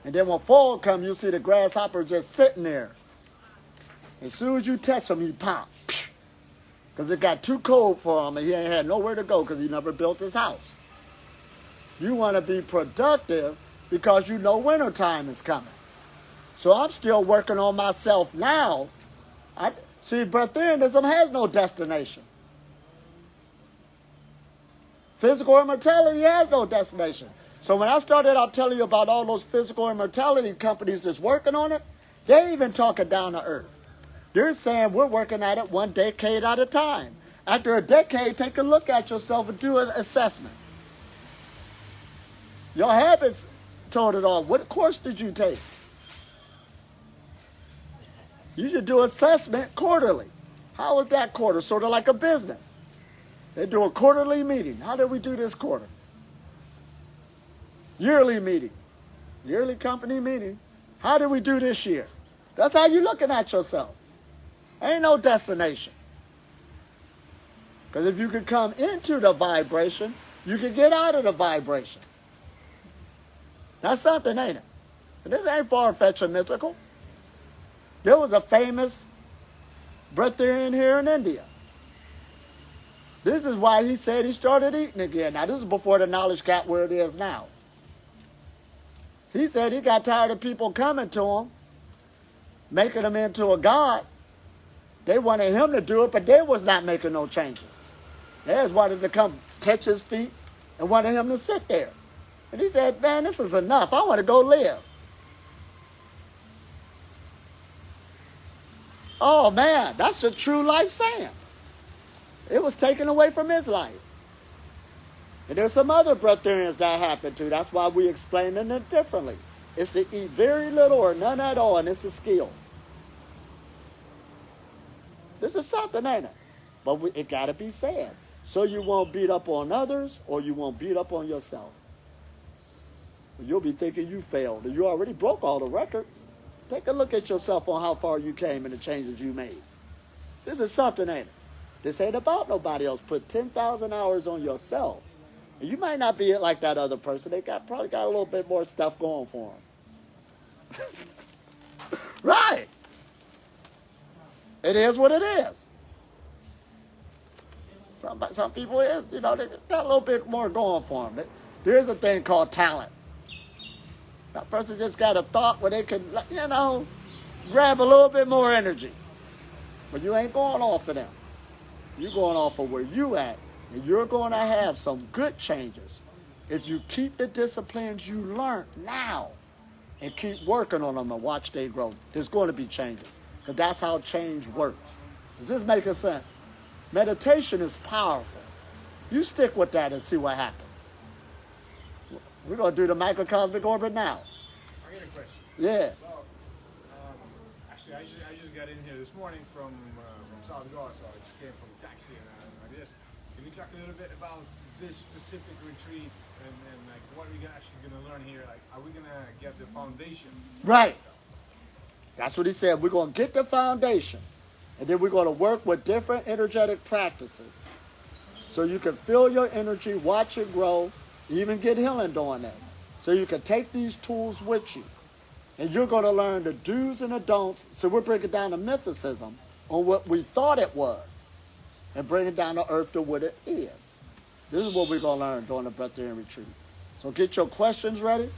And then when fall comes, you'll see the grasshopper just sitting there. As soon as you touch him, he pop. Because it got too cold for him and he ain't had nowhere to go because he never built his house. You want to be productive because you know wintertime is coming. So I'm still working on myself now. See, Breathairianism has no destination. Physical immortality has no destination. So when I started out telling you about all those physical immortality companies that's working on it, they ain't even talking down to earth. They're saying we're working at it 1 decade at a time. After a decade, take a look at yourself and do an assessment. Your habits told it all. What course did you take? You should do assessment quarterly. How was that quarter? Sort of like a business. They do a quarterly meeting. How did we do this quarter? Yearly meeting. Yearly company meeting. How did we do this year? That's how you're looking at yourself. Ain't no destination. Because if you could come into the vibration, you could get out of the vibration. That's something, ain't it? And this ain't far-fetched or mythical. There was a famous Breathairian here in India. This is why he said he started eating again. Now, this is before the knowledge got where it is now. He said he got tired of people coming to him, making him into a god. They wanted him to do it, but they was not making no changes. They just wanted to come touch his feet and wanted him to sit there. And he said, man, this is enough. I want to go live. Oh, man, that's a true life saying. It was taken away from his life. And there's some other breatharians that happened to. That's why we explaining it differently. It's to eat very little or none at all, and it's a skill. This is something, ain't it? But it got to be said. So you won't beat up on others or you won't beat up on yourself. You'll be thinking you failed. And you already broke all the records. Take a look at yourself on how far you came and the changes you made. This is something, ain't it? This ain't about nobody else. Put 10,000 hours on yourself. And you might not be like that other person. They probably got a little bit more stuff going for them. Right. It is what it is. Some people is, they got a little bit more going for them. There's a thing called talent. That person just got a thought where they can, grab a little bit more energy. But you ain't going off of them. You're going off of where you at. And you're going to have some good changes if you keep the disciplines you learned now and keep working on them and watch they grow. There's going to be changes because that's how change works. Does this make sense? Meditation is powerful. You stick with that and see what happens. We're going to do the microcosmic orbit now. I got a question. Yeah. Well, actually, I just got in here this morning from South Goa, so I just came from a taxi and like this. Can we talk a little bit about this specific retreat and like what we're actually going to learn here? Like, are we going to get the foundation? Right. That's what he said. We're going to get the foundation. And then we're going to work with different energetic practices. So you can feel your energy, watch it grow, even get healing doing this. So you can take these tools with you. And you're going to learn the do's and the don'ts. So we're breaking down the mythicism on what we thought it was. And bring it down to earth to what it is. This is what we're going to learn during the Breathairian retreat. So get your questions ready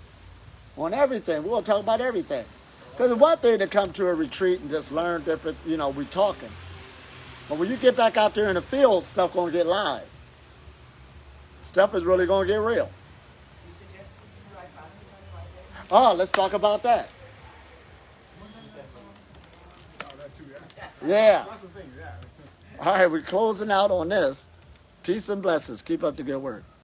on everything. We're going to talk about everything. Because it's one thing to come to a retreat and just learn different, we talking. But when you get back out there in the field, stuff going to get live. Stuff is really going to get real. You suggest we do dry fasting on 5 days? Oh, let's talk about that. Oh, that too, yeah. Yeah. Lots of things, yeah. All right, we're closing out on this. Peace and blessings. Keep up the good work.